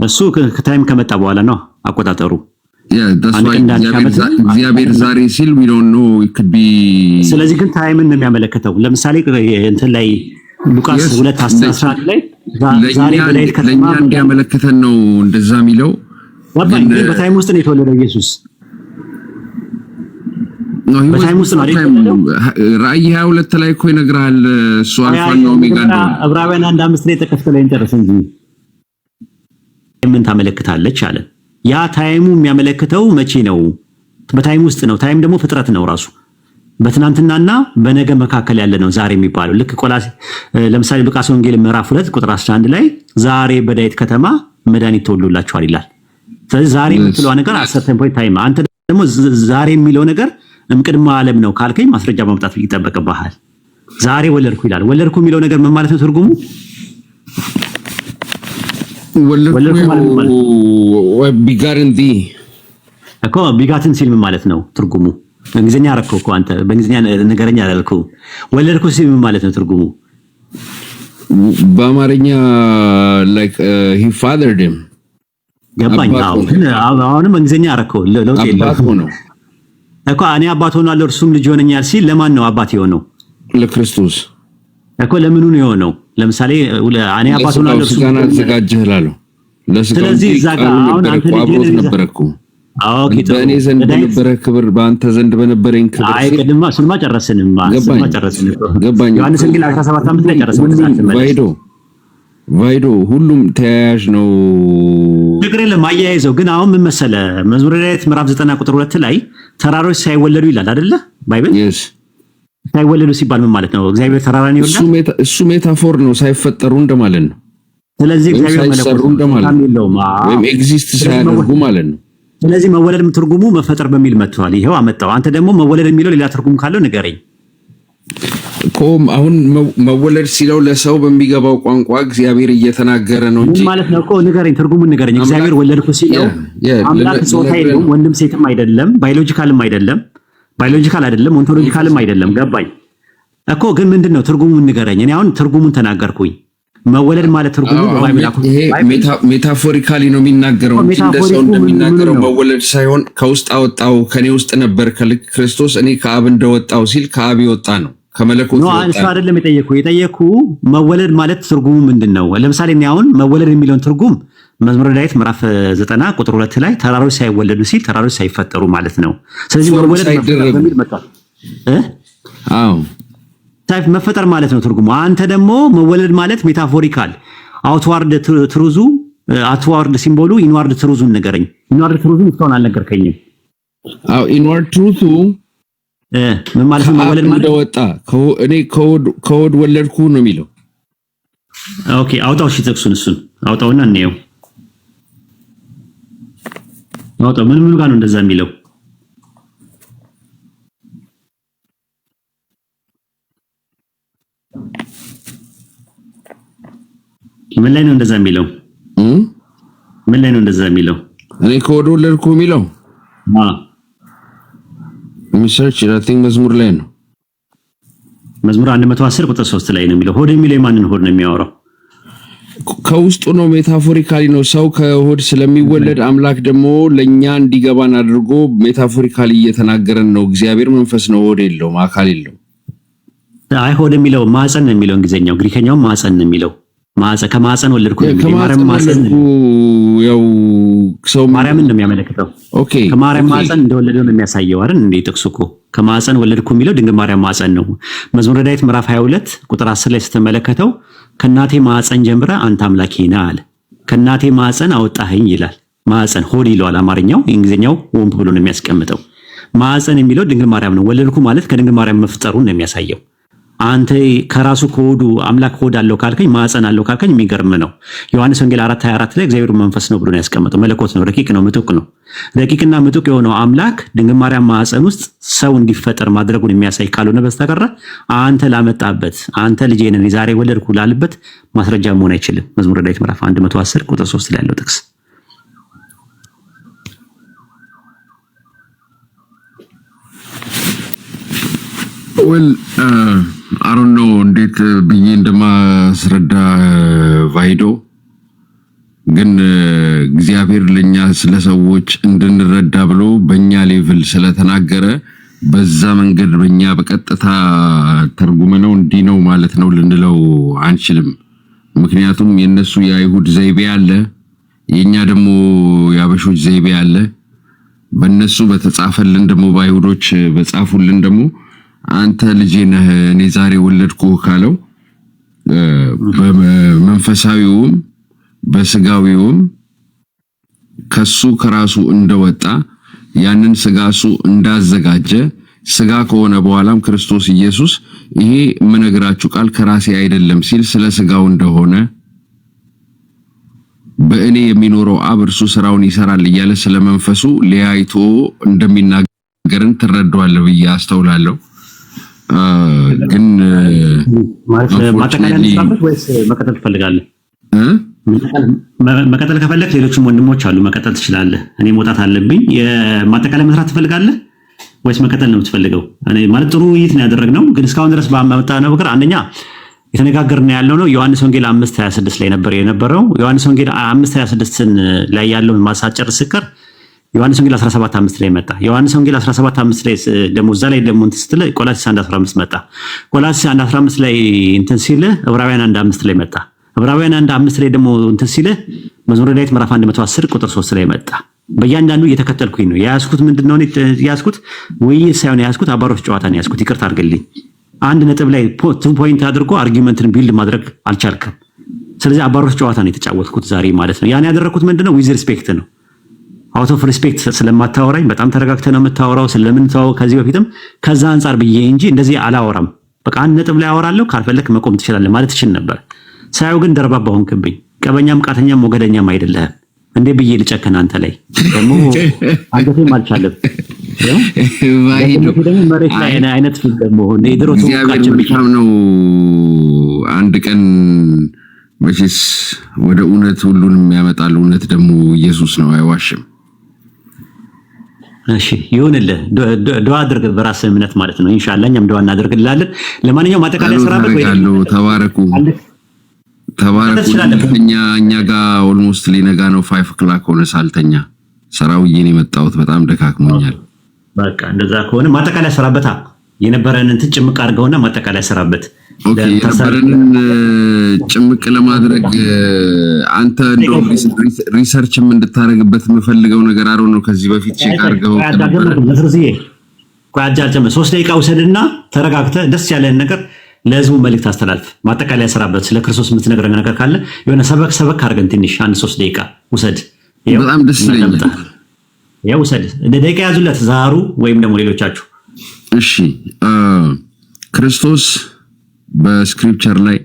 እሱ ከታይም ከመጣ በኋላ ነው አቆጣጠሩ።
እግዚአብሔር ዛሬ ሲል we don't know it could be።
ስለዚህ ግን ታይምን ነው የሚያመለክተው። ለምሳሌ እንትን ላይ ሉቃስ 2:11 ላይ ዛሬ በሌሊት ከተማ
ለኛ እንዲያመለክተን ነው እንደዛ የሚለው።
በታይም ውስጥ ነው የተወለደው ኢየሱስ። በታይም ውስጥ ነው አይደል?
ራእይ 22 ላይ እኮ ይነግራል እሱ አልፋ ነው ኦሜጋ ነው።
ዕብራውያን 1:5 ላይ ተከፍተው ላይ እንጨርስ እንጂ ምን ታመለክታለች አለ። ያ ታይሙ የሚያመለክተው መቼ ነው? በታይም ውስጥ ነው። ታይም ደግሞ ፍጥረት ነው ራሱ። በትናንትናና በነገ መካከል ያለ ነው ዛሬ የሚባለው። ልክ ለምሳሌ ሉቃስ ወንጌል ምዕራፍ 2 ቁጥር 11 ላይ ዛሬ በዳዊት ከተማ መድኃኒት ተወልዶላችኋል ይላል። ስለዚህ ዛሬ የምትለው ነገር አሰርተን ፖይንት ታይም። አንተ ደግሞ ዛሬ የሚለው ነገር እምቅድመ ዓለም ነው ካልከኝ ማስረጃ ማምጣት ይጠበቅብሃል። ዛሬ ወለድኩ ይላል። ወለድኩ የሚለው ነገር ምን ማለት ነው? ትርጉሙ
ወለድኩ ማለት ወይ ቢጋርን ዲ
እኮ ቢጋትን ሲል ምን ማለት ነው? ትርጉሙ በእንግሊዝኛ አረከው እኮ አንተ በእንግሊዝኛ ነገረኛ አላልከው። ወለድኩ ሲል ምን ማለት ነው? ትርጉሙ
በአማርኛ like he fathered him
ገባኝ። አሁንም እንግሊዝኛ አረከው ለውጥ የለም እኮ። እኔ አባት ሆናለሁ እርሱም ልጅ ሆነኛል ሲል ለማን ነው አባት የሆነው?
ለክርስቶስ
እኮ። ለምኑ ነው የሆነው? ለምሳሌ እኔ አባት ሆናለሁ እርሱም
ጋር አዘጋጀህላለሁ ለስጋው።
ስለዚህ እዛ ጋር አሁን አንተ ልጅ
ነበርኩ።
ኦኬ
በእኔ ዘንድ በነበረ ክብር በአንተ ዘንድ በነበረኝ ክብር።
አይ ቅድማ እሱንማ ጨረስንማ።
ገባኝ።
ዮሐንስ ወንጌል 17:5 ላይ ጨረስን። ቫይዶ ሁሉም ተያያዥ ነው።
ነገር የለም አያይዘው። ግን አሁን ምን መሰለ መዝሙረ ዳዊት ምዕራፍ 90 ቁጥር 2 ላይ ተራሮች ሳይወለዱ ይላል አይደለ? ባይብል ሳይወለዱ ሲባል ምን ማለት ነው? እግዚአብሔር ተራራን ይወልዳል።
እሱ ሜታፎር ነው፣ ሳይፈጠሩ እንደማለት ነው።
ስለዚህ እግዚአብሔር መለኮት እንደማለት ነው
ወይም ኤግዚስት ሳያደርጉ ማለት ነው።
ስለዚህ መወለድ ትርጉሙ መፈጠር በሚል መጥቷል። ይሄው አመጣው። አንተ ደግሞ መወለድ የሚለው ሌላ ትርጉም ካለው ንገረኝ።
ቆም አሁን መወለድ ሲለው ለሰው በሚገባው ቋንቋ እግዚአብሔር እየተናገረ ነው እንጂ
ማለት ነው እኮ ንገረኝ፣ ትርጉሙን ንገረኝ። እግዚአብሔር ወለድኩ ሲለው አምላክ ጾታ የለውም፣ ወንድም ሴትም አይደለም፣ ባዮሎጂካልም አይደለም፣ ባዮሎጂካል አይደለም፣ ኦንቶሎጂካልም አይደለም። ገባኝ እኮ ግን ምንድነው ትርጉሙን ንገረኝ። እኔ አሁን ትርጉሙን ተናገርኩኝ። መወለድ ማለት ትርጉሙ
ይሄ ሜታፎሪካሊ ነው የሚናገረው እንጂ እንደሰው እንደሚናገረው መወለድ ሳይሆን ከውስጥ አወጣው ከኔ ውስጥ ነበር ከልክ ክርስቶስ እኔ ከአብ እንደወጣው ሲል ከአብ ይወጣ ነው ከመለኮት
ነው። አንተ አይደለም የጠየኩ መወለድ ማለት ትርጉሙ ምንድነው? ለምሳሌ እኔ አሁን መወለድ የሚለውን ትርጉም መዝሙረ ዳዊት ምዕራፍ 90 ቁጥር 2 ላይ ተራሮች ሳይወለዱ ሲል ተራሮች ሳይፈጠሩ ማለት ነው። ስለዚህ መወለድ በሚል መጣ
አዎ
ታይፍ መፈጠር ማለት ነው ትርጉሙ። አንተ ደግሞ መወለድ ማለት ሜታፎሪካል አውትዋርድ ትሩዙ አውትዋርድ ሲምቦሉ ኢንዋርድ ትሩዙን ነገረኝ። ኢንዋርድ ትሩዙን እስካሁን አልነገርከኝም።
አዎ ኢንዋርድ ትሩዙ
ምን ማለት ነው? መወለድ ማለት
እንደወጣ እኔ ከወድ ወለድኩ ነው የሚለው።
ኦኬ አውጣው። እሺ ጥቅሱን እሱን አውጣውና እንየው። አውጣው። ምን ጋር ነው እንደዛ የሚለው? ምን ላይ ነው እንደዛ የሚለው? ምን ላይ ነው እንደዛ የሚለው?
እኔ ከወድ ወለድኩ የሚለው ሚሰርች ራቲንግ መዝሙር ላይ ነው።
መዝሙር 110 ቁጥር 3 ላይ ነው የሚለው። ሆድ የሚለው ማንን ሆድ ነው የሚያወራው?
ከውስጡ ነው፣ ሜታፎሪካሊ ነው። ሰው ከሆድ ስለሚወለድ አምላክ ደግሞ ለኛ እንዲገባን አድርጎ ሜታፎሪካሊ እየተናገረን ነው። እግዚአብሔር መንፈስ ነው፣ ሆድ የለውም፣ አካል የለውም።
አይሆድ የሚለው ማዕፀን ነው የሚለው እንግሊዘኛው፣ ግሪከኛው ማዕፀን ነው የሚለው። ማዕፀን ከማዕፀን ወለድኩ ነው የሚለው። ማርያም ማዕፀን
ያው ሰው
ማርያምን ነው የሚያመለክተው።
ኦኬ
ከማርያም ማዕፀን እንደወለደው ነው የሚያሳየው አይደል እንዴ? ጥቅሱ እኮ ከማዕፀን ወለድኩ የሚለው ድንግል ማርያም ማዕፀን ነው። መዝሙረ ዳዊት ምዕራፍ 22 ቁጥር 10 ላይ ስትመለከተው ከእናቴ ማዕፀን ጀምረ አንተ አምላኬ ነህ አለ። ከእናቴ ማዕፀን አወጣኸኝ ይላል። ማዕፀን ሆድ ይለዋል አማርኛው፣ እንግሊዘኛው ወምብ ብሎ ነው የሚያስቀምጠው። ማዕፀን የሚለው ድንግል ማርያም ነው። ወለድኩ ማለት ከድንግል ማርያም መፍጠሩን ነው የሚያሳየው። አንተ ከራሱ ከሆዱ አምላክ ሆድ አለው ካልከኝ ማዕፀን አለው ካልከኝ የሚገርም ነው። ዮሐንስ ወንጌል 4:24 ላይ እግዚአብሔር መንፈስ ነው ብሎ ነው ያስቀመጠው። መለኮት ነው፣ ረቂቅ ነው፣ ምጡቅ ነው። ረቂቅና ምጡቅ የሆነው አምላክ ድንግል ማርያም ማዕፀን ውስጥ ሰው እንዲፈጠር ማድረጉን የሚያሳይ ካልሆነ በስተቀር አንተ ላመጣበት አንተ ልጄ ነህ ዛሬ ወለድኩ ላልበት ማስረጃ መሆን አይችልም። መዝሙረ ዳዊት ምዕራፍ 110 ቁጥር 3 ላይ ያለው ጥቅስ
I don't know እንዴት ብዬ እንደማስረዳ ቫይዶ ግን እግዚአብሔር ለኛ ስለ ሰዎች እንድንረዳ ብሎ በእኛ ሌቭል ስለተናገረ በዛ መንገድ በእኛ በቀጥታ ተርጉመነው እንዲህ ነው ማለት ነው ልንለው አንችልም። ምክንያቱም የነሱ የአይሁድ ዘይቤ አለ፣ የኛ ደግሞ የአበሾች ዘይቤ አለ። በእነሱ በተጻፈልን ደግሞ በአይሁዶች በጻፉልን ደግሞ አንተ ልጄ ነህ እኔ ዛሬ ወለድኩ ካለው በመንፈሳዊውም በስጋዊውም ከሱ ከራሱ እንደወጣ ያንን ስጋሱ እንዳዘጋጀ ስጋ ከሆነ በኋላም ክርስቶስ ኢየሱስ ይሄ የምነግራችሁ ቃል ከራሴ አይደለም ሲል ስለ ስጋው እንደሆነ በእኔ የሚኖረው አብ እርሱ ስራውን ይሰራል እያለ ስለ መንፈሱ ለያይቶ እንደሚናገርን ትረዳዋለህ ብዬ አስተውላለሁ። ግን
ማጠቃለያ ልስራበት ወይስ መቀጠል ትፈልጋለህ? መቀጠል ከፈለክ ሌሎችም ወንድሞች አሉ፣ መቀጠል ትችላለህ። እኔ መውጣት አለብኝ። የማጠቃለያ መስራት ትፈልጋለህ ወይስ መቀጠል ነው የምትፈልገው? እኔ ማለት ጥሩ ውይይት ነው ያደረግነው፣ ግን እስካሁን ድረስ ባመጣነው ነገር አንደኛ የተነጋገርነው ያለው ነው ዮሐንስ ወንጌል 5:26 ላይ ነበር የነበረው። ዮሐንስ ወንጌል 5:26 ላይ ያለውን ማሳጨር ስቀር ዮሐንስ ወንጌል 17:5 ላይ መጣ። ዮሐንስ ወንጌል 17:5 ላይ ደግሞ እዛ ላይ ደግሞ እንትን ስትል ቆላስይስ 1:15 መጣ። ቆላስይስ 1:15 ላይ እንትን ሲል ዕብራውያን 1:5 ላይ መጣ። ዕብራውያን 1:5 ላይ ደግሞ እንትን ሲል መዝሙረ ዳዊት ምዕራፍ 110 ቁጥር 3 ላይ መጣ። በእያንዳንዱ እየተከተልኩኝ ነው ያስኩት። ምንድነው ያስኩት? ውይይት ሳይሆን ያስኩት አባሮች ጨዋታ ነው ያስኩት። ይቅርታ አድርግልኝ። አንድ ነጥብ ላይ ፖይንት አድርጎ አርጊመንትን ቢልድ ማድረግ አልቻልክም። ስለዚህ አባሮች ጨዋታ ነው የተጫወትኩት ዛሬ ማለት ነው። ያን ያደረኩት ምንድነው ዊዝ ሪስፔክት ነው። አውት ኦፍ ሪስፔክት ስለማታወራኝ በጣም ተረጋግተህ ነው የምታወራው። ስለምንተዋው ከዚህ በፊትም ከዛ አንፃር ብዬ እንጂ እንደዚህ አላወራም። በቃ አንድ ነጥብ ላይ አወራለሁ፣ ካልፈለክ መቆም ትችላለህ ማለት ትችል ነበር። ሳይው ግን ደርባባ ሆንክብኝ። ቀበኛም ቃተኛም ሞገደኛም አይደለህም። እንዴ ብዬ ልጨክን አንተ ላይ ደግሞ አንገቴም አልቻለም። ደግሞ መሬት ላይ አይነት ደግሞ ድሮ ተወቃችን ብቻ
ነው። አንድ ቀን መቼስ ወደ እውነት ሁሉንም ያመጣል። እውነት ደግሞ ኢየሱስ ነው፣ አይዋሽም።
እሺ ይሁንልህ። ዱዓ አድርግ በራስህ እምነት ማለት ነው። ኢንሻአላህ እኛም ዱዓ እናደርግልሃለን። ለማንኛውም ማጠቃለያ ስራበት ወይ
ተባረኩ። እኛ ጋር ኦልሞስት ሊነጋ ነው። 5 o'clock ሆነ ሳልተኛ ሰራውዬን የመጣሁት በጣም ደካክሞኛል።
በቃ እንደዛ ከሆነ ማጠቃለያ ስራበታ የነበረንን እንትን ጭምቅ አድርገውና ማጠቃለያ ስራበት።
ኦኬ የነበረንን ጭምቅ ለማድረግ አንተ እንደው ሪሰርችም እንድታረግበት የምፈልገው ነገር አሮ ነው። ከዚህ በፊት ቼክ አድርገው
ቆያጃጀም 3 ደቂቃ ውሰድና ተረጋግተህ ደስ ያለን ነገር ለህዝቡ መልእክት አስተላልፍ። ማጠቃለያ ስራበት። ስለ ክርስቶስ የምትነግረን ነገር ካለ የሆነ ሰበክ አድርገን ትንሽ 1-3 ደቂቃ ውሰድ።
በጣም ደስ ይለኛል።
ያው ውሰድ። ደቂቃ ያዙለት ዛሩ ወይም ደግሞ ሌሎቻችሁ።
እሺ ክርስቶስ በስክሪፕቸር ላይ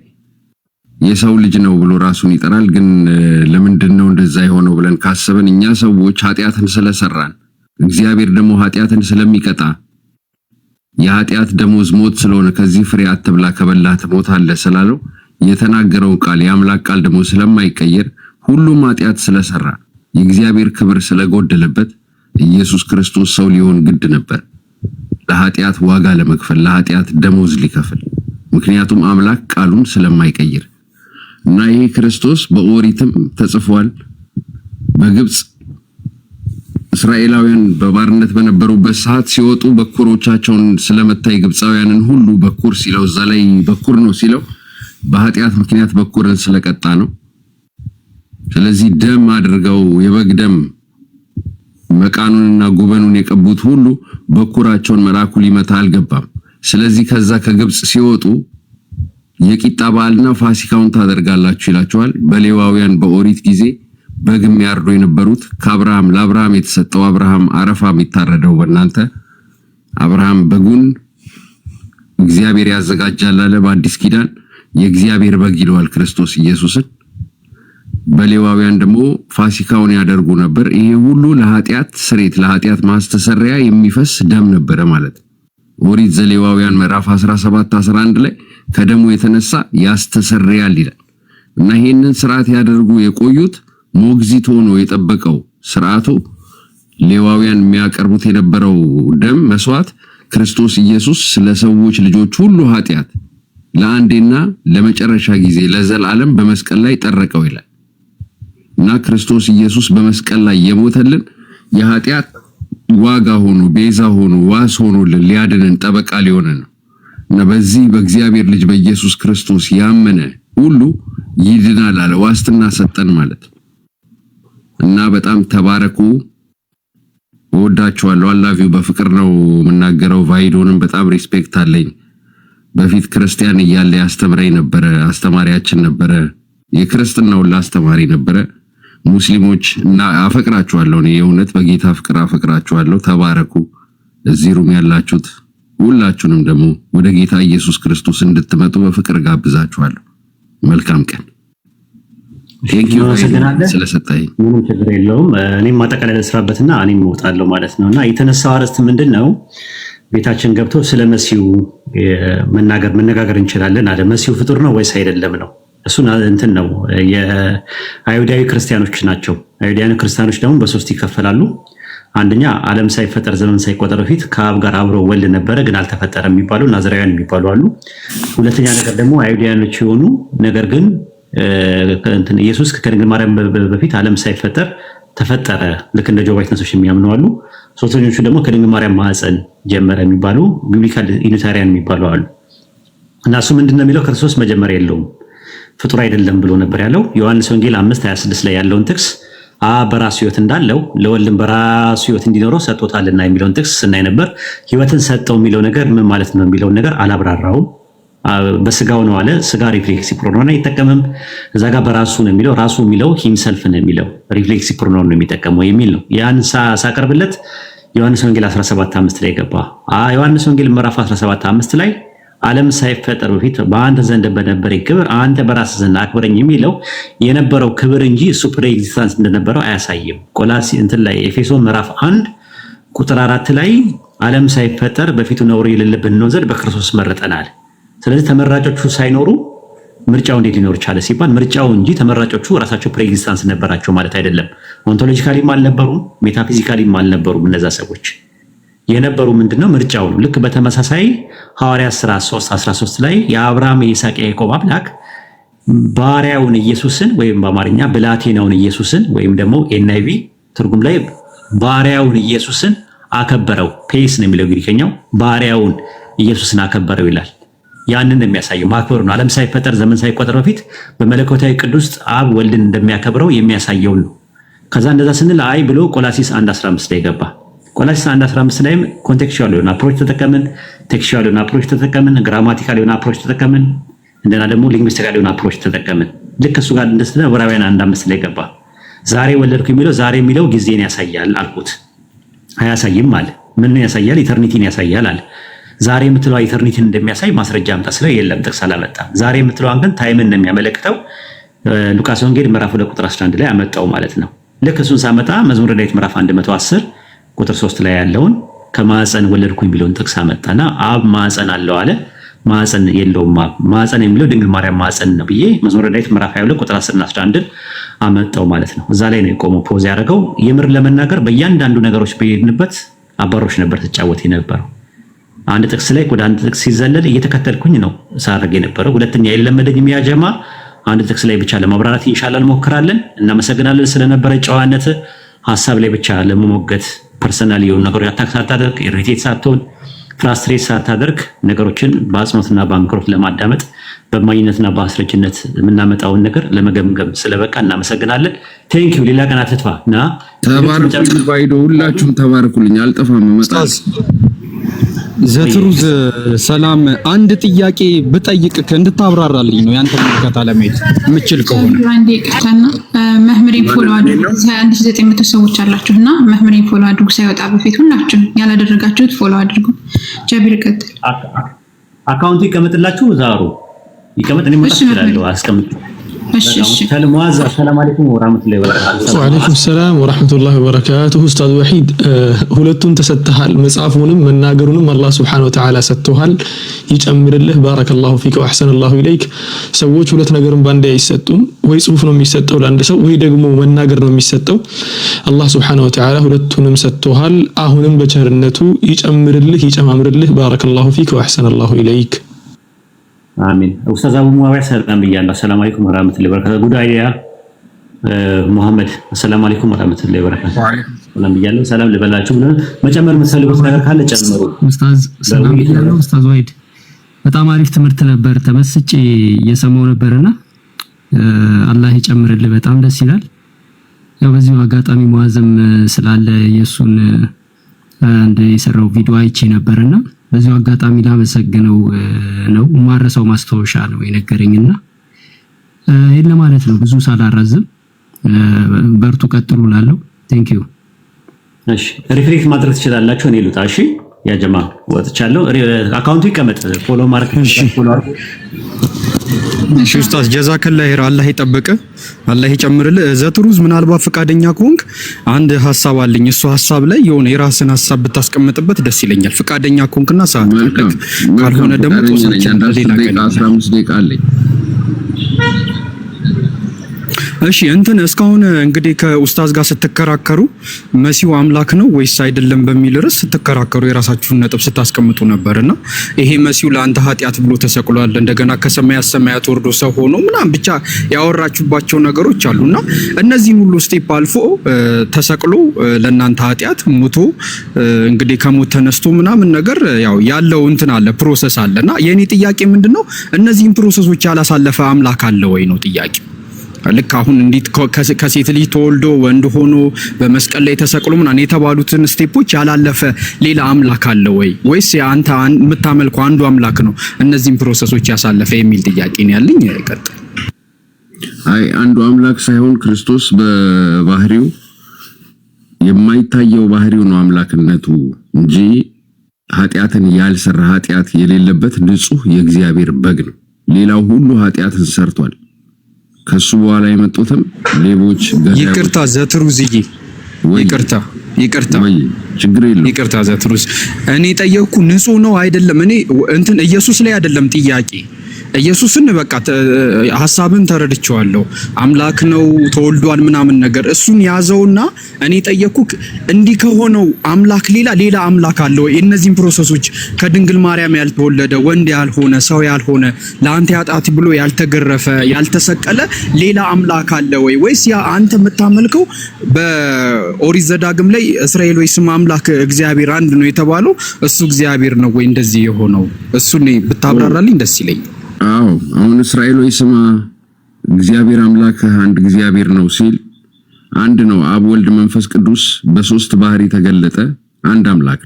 የሰው ልጅ ነው ብሎ ራሱን ይጠራል። ግን ለምንድን ነው እንደዛ የሆነው ብለን ካሰብን እኛ ሰዎች ኃጢአትን ስለሰራን እግዚአብሔር ደግሞ ኃጢአትን ስለሚቀጣ የኃጢአት ደሞዝ ሞት ስለሆነ ከዚህ ፍሬ አትብላ ከበላህ ትሞታለህ ስላለው የተናገረው ቃል የአምላክ ቃል ደግሞ ስለማይቀየር ሁሉም ኃጢአት ስለሰራ የእግዚአብሔር ክብር ስለጎደለበት ኢየሱስ ክርስቶስ ሰው ሊሆን ግድ ነበር፣ ለኃጢአት ዋጋ ለመክፈል ለኃጢአት ደሞዝ ሊከፍል። ምክንያቱም አምላክ ቃሉን ስለማይቀይር እና ይሄ ክርስቶስ በኦሪትም ተጽፏል፣ በግብጽ እስራኤላውያን በባርነት በነበሩበት ሰዓት ሲወጡ በኩሮቻቸውን ስለመታይ ግብፃውያንን ሁሉ በኩር ሲለው እዛ ላይ በኩር ነው ሲለው በኃጢአት ምክንያት በኩርን ስለቀጣ ነው። ስለዚህ ደም አድርገው የበግ ደም መቃኑንና ጉበኑን የቀቡት ሁሉ በኩራቸውን መልአኩ ሊመታ አልገባም። ስለዚህ ከዛ ከግብፅ ሲወጡ የቂጣ በዓልና ፋሲካውን ታደርጋላችሁ ይላቸዋል። በሌዋውያን በኦሪት ጊዜ በግም ያርዱ የነበሩት ከአብርሃም ለአብርሃም የተሰጠው አብርሃም አረፋ የሚታረደው በእናንተ አብርሃም በጉን እግዚአብሔር ያዘጋጃል አለ። በአዲስ ኪዳን የእግዚአብሔር በግ ይለዋል ክርስቶስ ኢየሱስን። በሌዋውያን ደግሞ ፋሲካውን ያደርጉ ነበር። ይሄ ሁሉ ለኃጢአት ስሬት ለኃጢአት ማስተሰሪያ የሚፈስ ደም ነበረ ማለት። ኦሪት ዘሌዋውያን ምዕራፍ 17 11 ላይ ከደሙ የተነሳ ያስተሰርያል ይላል እና ይሄንን ስርዓት ያደርጉ የቆዩት ሞግዚት ሆኖ የጠበቀው ስርዓቱ ሌዋውያን የሚያቀርቡት የነበረው ደም መስዋዕት ክርስቶስ ኢየሱስ ለሰዎች ልጆች ሁሉ ኃጢአት ለአንዴና ለመጨረሻ ጊዜ ለዘላለም በመስቀል ላይ ጠረቀው ይላል እና ክርስቶስ ኢየሱስ በመስቀል ላይ የሞተልን የኃጢአት ዋጋ ሆኖ ቤዛ ሆኖ ዋስ ሆኖልን ሊያድነን ጠበቃ ሊሆነን ነው እና በዚህ በእግዚአብሔር ልጅ በኢየሱስ ክርስቶስ ያመነ ሁሉ ይድናል አለ። ዋስትና ሰጠን ማለት እና በጣም ተባረኩ። ወዳችኋለሁ። አላቪው በፍቅር ነው የምናገረው። ቫይዶንም በጣም ሪስፔክት አለኝ። በፊት ክርስቲያን እያለ ያስተምረኝ ነበረ። አስተማሪያችን ነበረ። የክርስትናው አስተማሪ ነበረ። ሙስሊሞች እና አፈቅራችኋለሁ። እኔ የእውነት በጌታ ፍቅር አፈቅራችኋለሁ። ተባረኩ። እዚህ ሩም ያላችሁት ሁላችሁንም ደግሞ ወደ ጌታ ኢየሱስ ክርስቶስ እንድትመጡ በፍቅር ጋብዛችኋለሁ። መልካም ቀን። ቴንኪዩ ስለሰጣኝ።
ምንም ችግር የለውም። እኔም ማጠቃለያ ልስራበትና እኔም እወጣለሁ ማለት ነውና የተነሳው አርዕስት ምንድነው? ቤታችን ገብቶ ስለ መሲሁ መነጋገር እንችላለን አለ። መሲሁ ፍጡር ነው ወይስ አይደለም ነው? እሱን እንትን ነው የአይሁዳዊ ክርስቲያኖች ናቸው። አይሁዳውያን ክርስቲያኖች ደግሞ በሶስት ይከፈላሉ። አንደኛ ዓለም ሳይፈጠር ዘመን ሳይቆጠር በፊት ከአብ ጋር አብሮ ወልድ ነበረ ግን አልተፈጠረም የሚባሉ ናዝራውያን የሚባሉ አሉ። ሁለተኛ ነገር ደግሞ አይሁዳውያኖች የሆኑ ነገር ግን ኢየሱስ ከድንግል ማርያም በፊት ዓለም ሳይፈጠር ተፈጠረ ልክ እንደ ጆባ ኢትነሶች የሚያምኑ አሉ። ሶስተኞቹ ደግሞ ከድንግል ማርያም ማህፀን ጀመረ የሚባሉ ቢብሊካል ዩኒታሪያን የሚባሉ አሉ። እና እሱ ምንድነው የሚለው ክርስቶስ መጀመሪያ የለውም ፍጡር አይደለም ብሎ ነበር ያለው። ዮሐንስ ወንጌል 5:26 ላይ ያለውን ጥቅስ አብ በራሱ ሕይወት እንዳለው ለወልድም በራሱ ሕይወት እንዲኖረው ሰጥቶታልና የሚለውን ጥቅስ ስናይ ነበር። ሕይወትን ሰጠው የሚለው ነገር ምን ማለት ነው የሚለውን ነገር አላብራራውም። በስጋው ነው አለ። ስጋ ሪፍሌክሲቭ ፕሮኖን አይጠቀምም። እዛ ጋር በራሱ ነው የሚለው። ራሱ የሚለው ሂምሰልፍ ነው የሚለው ሪፍሌክሲቭ ፕሮኖን ነው የሚጠቀመው የሚል ነው። ያን ሳቀርብለት ዮሐንስ ወንጌል 17:5 ላይ ገባ። ዮሐንስ ወንጌል ምዕራፍ 17:5 ላይ ዓለም ሳይፈጠር በፊት በአንተ ዘንድ በነበረ ክብር አንተ በራስ ዘንድ አክብረኝ የሚለው የነበረው ክብር እንጂ እሱ ፕሪ ኤግዚስተንስ እንደነበረው አያሳይም። ቆላሲ እንትን ላይ ኤፌሶን ምዕራፍ 1:4 ላይ ዓለም ሳይፈጠር በፊቱ ነውር የሌለብን ነው ዘንድ በክርስቶስ መረጠናል። ስለዚህ ተመራጮቹ ሳይኖሩ ምርጫው እንዴት ሊኖር ቻለ ሲባል ምርጫው እንጂ ተመራጮቹ ራሳቸው ፕሪ ኤግዚስተንስ ነበራቸው ማለት አይደለም። ኦንቶሎጂካሊም አልነበሩም፣ ሜታፊዚካሊም አልነበሩም። እነዛ ሰዎች የነበሩ ምንድነው ምርጫው ነው። ልክ በተመሳሳይ ሐዋርያት ሥራ 3:13 ላይ የአብርሃም የይስሐቅ የያዕቆብ አምላክ ባሪያውን ኢየሱስን ወይም በአማርኛ ብላቴናውን ኢየሱስን ወይም ደግሞ ኤንአይቪ ትርጉም ላይ ባሪያውን ኢየሱስን አከበረው። ፔስ ነው የሚለው ግሪከኛው። ባሪያውን ኢየሱስን አከበረው ይላል። ያንን የሚያሳየው ማክበር ነው። ዓለም ሳይፈጠር ዘመን ሳይቆጠር በፊት በመለኮታዊ ቅዱስ አብ ወልድን እንደሚያከብረው የሚያሳየው ነው። ከዛ እንደዛ ስንል አይ ብሎ ቆላሲስ 1:15 ላይ ገባ። ቆላሲስ 1:15 ላይም ኮንቴክስቹዋል የሆነ አፕሮች ተጠቀምን፣ ቴክስቹዋል የሆነ አፕሮች ተጠቀምን፣ ግራማቲካል የሆነ አፕሮች ተጠቀምን፣ እንደና ደግሞ ሊንግዊስቲካል የሆነ አፕሮች ተጠቀምን። ልክ እሱ ጋር እንደስለ ዕብራውያን 1:5 ላይ ገባ። ዛሬ ወለድኩ የሚለው ዛሬ የሚለው ጊዜን ያሳያል አልኩት። አያሳይም አለ። ምን ያሳያል? ኢተርኒቲን ያሳያል አለ። ዛሬ የምትለው ኢተርኒቲን እንደሚያሳይ ማስረጃ አምጣ ስለ የለም ጥቅስ አላመጣም። ዛሬ የምትለዋን ግን ታይምን ነው የሚያመለክተው። ሉቃስ ወንጌል ምዕራፍ 2:11 ላይ አመጣው ማለት ነው። ልክ እሱን ሳመጣ መዝሙረ ዳዊት ምዕራፍ 110:3 ላይ ያለውን ከማዕፀን ወለድኩ የሚለውን ጥቅስ አመጣና አብ ማዕፀን አለው አለ። ማዕፀን የለውም አብ። ማዕፀን የሚለው ድንግል ማርያም ማዕፀን ነው ብዬ መዝሙረ ዳዊት ምዕራፍ 22:10-11 አመጣው ማለት ነው። እዛ ላይ ነው የቆመው ፖዝ ያደረገው። የምር ለመናገር በእያንዳንዱ ነገሮች በሄድንበት አባሮች ነበር ተጫወት የነበረው። አንድ ጥቅስ ላይ ወደ አንድ ጥቅስ ሲዘለል እየተከተልኩኝ ነው ሳደርግ የነበረው። ሁለተኛ የለመደኝ የሚያጀማ አንድ ጥቅስ ላይ ብቻ ለማብራራት ኢንሻአላህ እንሞክራለን። እናመሰግናለን ስለነበረ ጨዋነት ሐሳብ ላይ ብቻ ለመሞገት ፐርሰናል የሆኑ ነገሮች አታክ ሳታደርግ ኢሪቴት ሳትሆን ፍራስትሬት ሳታደርግ ነገሮችን በአጽንኦትና በአንክሮት ለማዳመጥ በማኝነትና በአስረጅነት የምናመጣውን ነገር ለመገምገም ስለበቃ እናመሰግናለን። ቴንክ ዩ። ሌላ ቀን አትጥፋና
ተባረኩልኝ። ባይዶ ሁላችሁም ተባረኩልኝ። አልጠፋም እመጣለሁ።
ዘትሩዝ ሰላም፣ አንድ ጥያቄ ብጠይቅ እንድታብራራልኝ ነው ያንተ ምልከታ ለማየት የምችል ከሆነ።
አንዴ ቀርታና መህመሬን ፎሎ አድርጉ። 1900 ሰዎች አላችሁና መህመሬን ፎሎ አድርጉ። ሳይወጣ በፊት ሁላችሁ ያላደረጋችሁት ፎሎ አድርጉ። ጀቢር ቀጥል።
አካውንቱ ይቀመጥላችሁ። ዛሩ ይቀመጥ። እኔ ማለት እችላለሁ። አስቀምጥ። እሺ ሰላም አለይኩም ወራህመቱላሂ ወበረካቱሁ።
ወአለይኩም ሰላም ወራህመቱላሂ ወበረካቱሁ። ኡስታዝ ወሂድ ሁለቱን ተሰጥተሃል። መጽሐፉንም መናገሩንም አላህ Subhanahu Wa Ta'ala ሰጥቶሃል። ይጨምርልህ። ባረከላሁ ፊክ ወአህሰነላሁ ኢለይክ። ሰዎች ሁለት ነገርን ባንዴ አይሰጡም። ወይ ጽሁፍ ነው የሚሰጠው ለአንድ ሰው፣ ወይ ደግሞ መናገር ነው የሚሰጠው። አላህ Subhanahu Wa Ta'ala ሁለቱንም ሰጥቶሃል። አሁንም በቸርነቱ ይጨምርልህ፣ ይጨማምርልህ። ባረከላሁ ፊክ ወአህሰነላሁ ኢለይክ።
አሚን። ኡስታዝ አቡ ሙአዊያ ሰላም ብያለሁ። ሰላም አለይኩም ወራህመቱላሂ ወበረካቱሁ። ጉድ አይዲያ መሐመድ ሰላም አለይኩም ወራህመቱላሂ ወበረካቱሁ። ሰላም ብያለሁ። ሰላም ልበላችሁ። መጨመር የምትፈልጉት ነገር ካለ ጨምሩ።
ኡስታዝ ሰላም ብያለሁ። ኡስታዝ ወሂድ በጣም አሪፍ ትምህርት ነበር። ተመስጬ እየሰማው ነበርና አላህ ይጨምርልህ። በጣም ደስ ይላል። ያው በዚሁ አጋጣሚ ሙአዘም ስላለ የሱን አንድ የሰራው ቪዲዮ አይቼ ነበርና በዚሁ አጋጣሚ ላመሰግነው ነው። ማረሳው ማስተዋወሻ ነው የነገረኝና ይሄን ለማለት ነው። ብዙ ሳላራዝም በርቱ፣ ቀጥሉ ላለው ቴንክ ዩ።
እሺ ሪፍሌክት ማድረግ ትችላላችሁ። እኔ ልውጣ። እሺ ያ ጀማ ወጥቻለሁ። አካውንቱ ይቀመጥ። ፎሎ ማርክ ፎሎ አርጉ።
እሺ ኡስታዝ ጀዛከላህ ኸይር። አላህ ይጠብቅ፣ አላህ ይጨምርልህ። ዘትሩዝ ምናልባት ፈቃደኛ ከሆንክ አንድ ሐሳብ አለኝ። እሱ ሐሳብ ላይ የሆነ የራስን ሐሳብ ብታስቀምጥበት ደስ ይለኛል። ፈቃደኛ ከሆንክና ሰዓት ካልሆነ ደግሞ ተወሰነች ሌላ ቀን
15 ደቂቃ አለኝ።
እሺ እንትን እስካሁን እንግዲህ ከኡስታዝ ጋር ስትከራከሩ መሲሁ አምላክ ነው ወይስ አይደለም በሚል ርዕስ ስትከራከሩ የራሳችሁን ነጥብ ስታስቀምጡ ነበርና ይሄ መሲሁ ለአንተ ኃጢአት ብሎ ተሰቅሏል፣ እንደገና ከሰማያት ሰማያት ወርዶ ሰው ሆኖ ምናምን ብቻ ያወራችሁባቸው ነገሮች አሉና እነዚህን ሁሉ ስቴፕ አልፎ ተሰቅሎ ለእናንተ ኃጢአት ሞቶ እንግዲህ ከሞት ተነስቶ ምናምን ነገር ያው ያለው እንትን አለ ፕሮሰስ አለና የኔ ጥያቄ ምንድነው እነዚህን ፕሮሰሶች ያላሳለፈ አምላክ አለ ወይ ነው ጥያቄ። ልክ አሁን እንዴት ከሴት ልጅ ተወልዶ ወንድ ሆኖ በመስቀል ላይ ተሰቅሎ ምናምን የተባሉትን ስቴፖች ያላለፈ ሌላ አምላክ አለ ወይ ወይስ አንተ የምታመልከው አንዱ አምላክ ነው እነዚህን ፕሮሰሶች ያሳለፈ የሚል ጥያቄ ነው ያለኝ። ቀጥል።
አይ አንዱ አምላክ ሳይሆን ክርስቶስ በባህሪው የማይታየው ባህሪው ነው አምላክነቱ እንጂ ኃጢአትን ያልሰራ ኃጢአት የሌለበት ንጹህ የእግዚአብሔር በግ ነው። ሌላው ሁሉ ኃጢአትን ሰርቷል። ከሱ በኋላ የመጡትም ሌቦች፣ ገዳዮች።
ይቅርታ ዘትሩዝዬ፣ ይቅርታ
ችግር የለም።
ይቅርታ ዘትሩዝ፣ እኔ ጠየቅኩ ንጹህ ነው አይደለም። እኔ እንትን ኢየሱስ ላይ አይደለም ጥያቄ። ኢየሱስን በቃ ሐሳብን ተረድቼዋለሁ። አምላክ ነው ተወልዷል ምናምን ነገር እሱን ያዘውና እኔ ጠየቅኩ እንዲህ ከሆነው አምላክ ሌላ አምላክ አለ ወይ? እነዚህን ፕሮሰሶች ከድንግል ማርያም ያልተወለደ ወንድ ያልሆነ ሰው ያልሆነ ለአንተ ኃጢአት ብሎ ያልተገረፈ ያልተሰቀለ ሌላ አምላክ አለ ወይ? ወይስ ያ አንተ የምታመልከው በኦሪት ዘዳግም ላይ እስራኤል ወይ ስም አምላክ እግዚአብሔር አንድ ነው የተባለው እሱ እግዚአብሔር ነው ወይ እንደዚህ የሆነው? እሱን ብታብራራልኝ ደስ ይለኛል።
አዎ አሁን እስራኤል ወይ ስማ እግዚአብሔር አምላክ አንድ እግዚአብሔር ነው ሲል አንድ ነው። አብ ወልድ መንፈስ ቅዱስ በሶስት ባህሪ ተገለጠ። አንድ አምላክ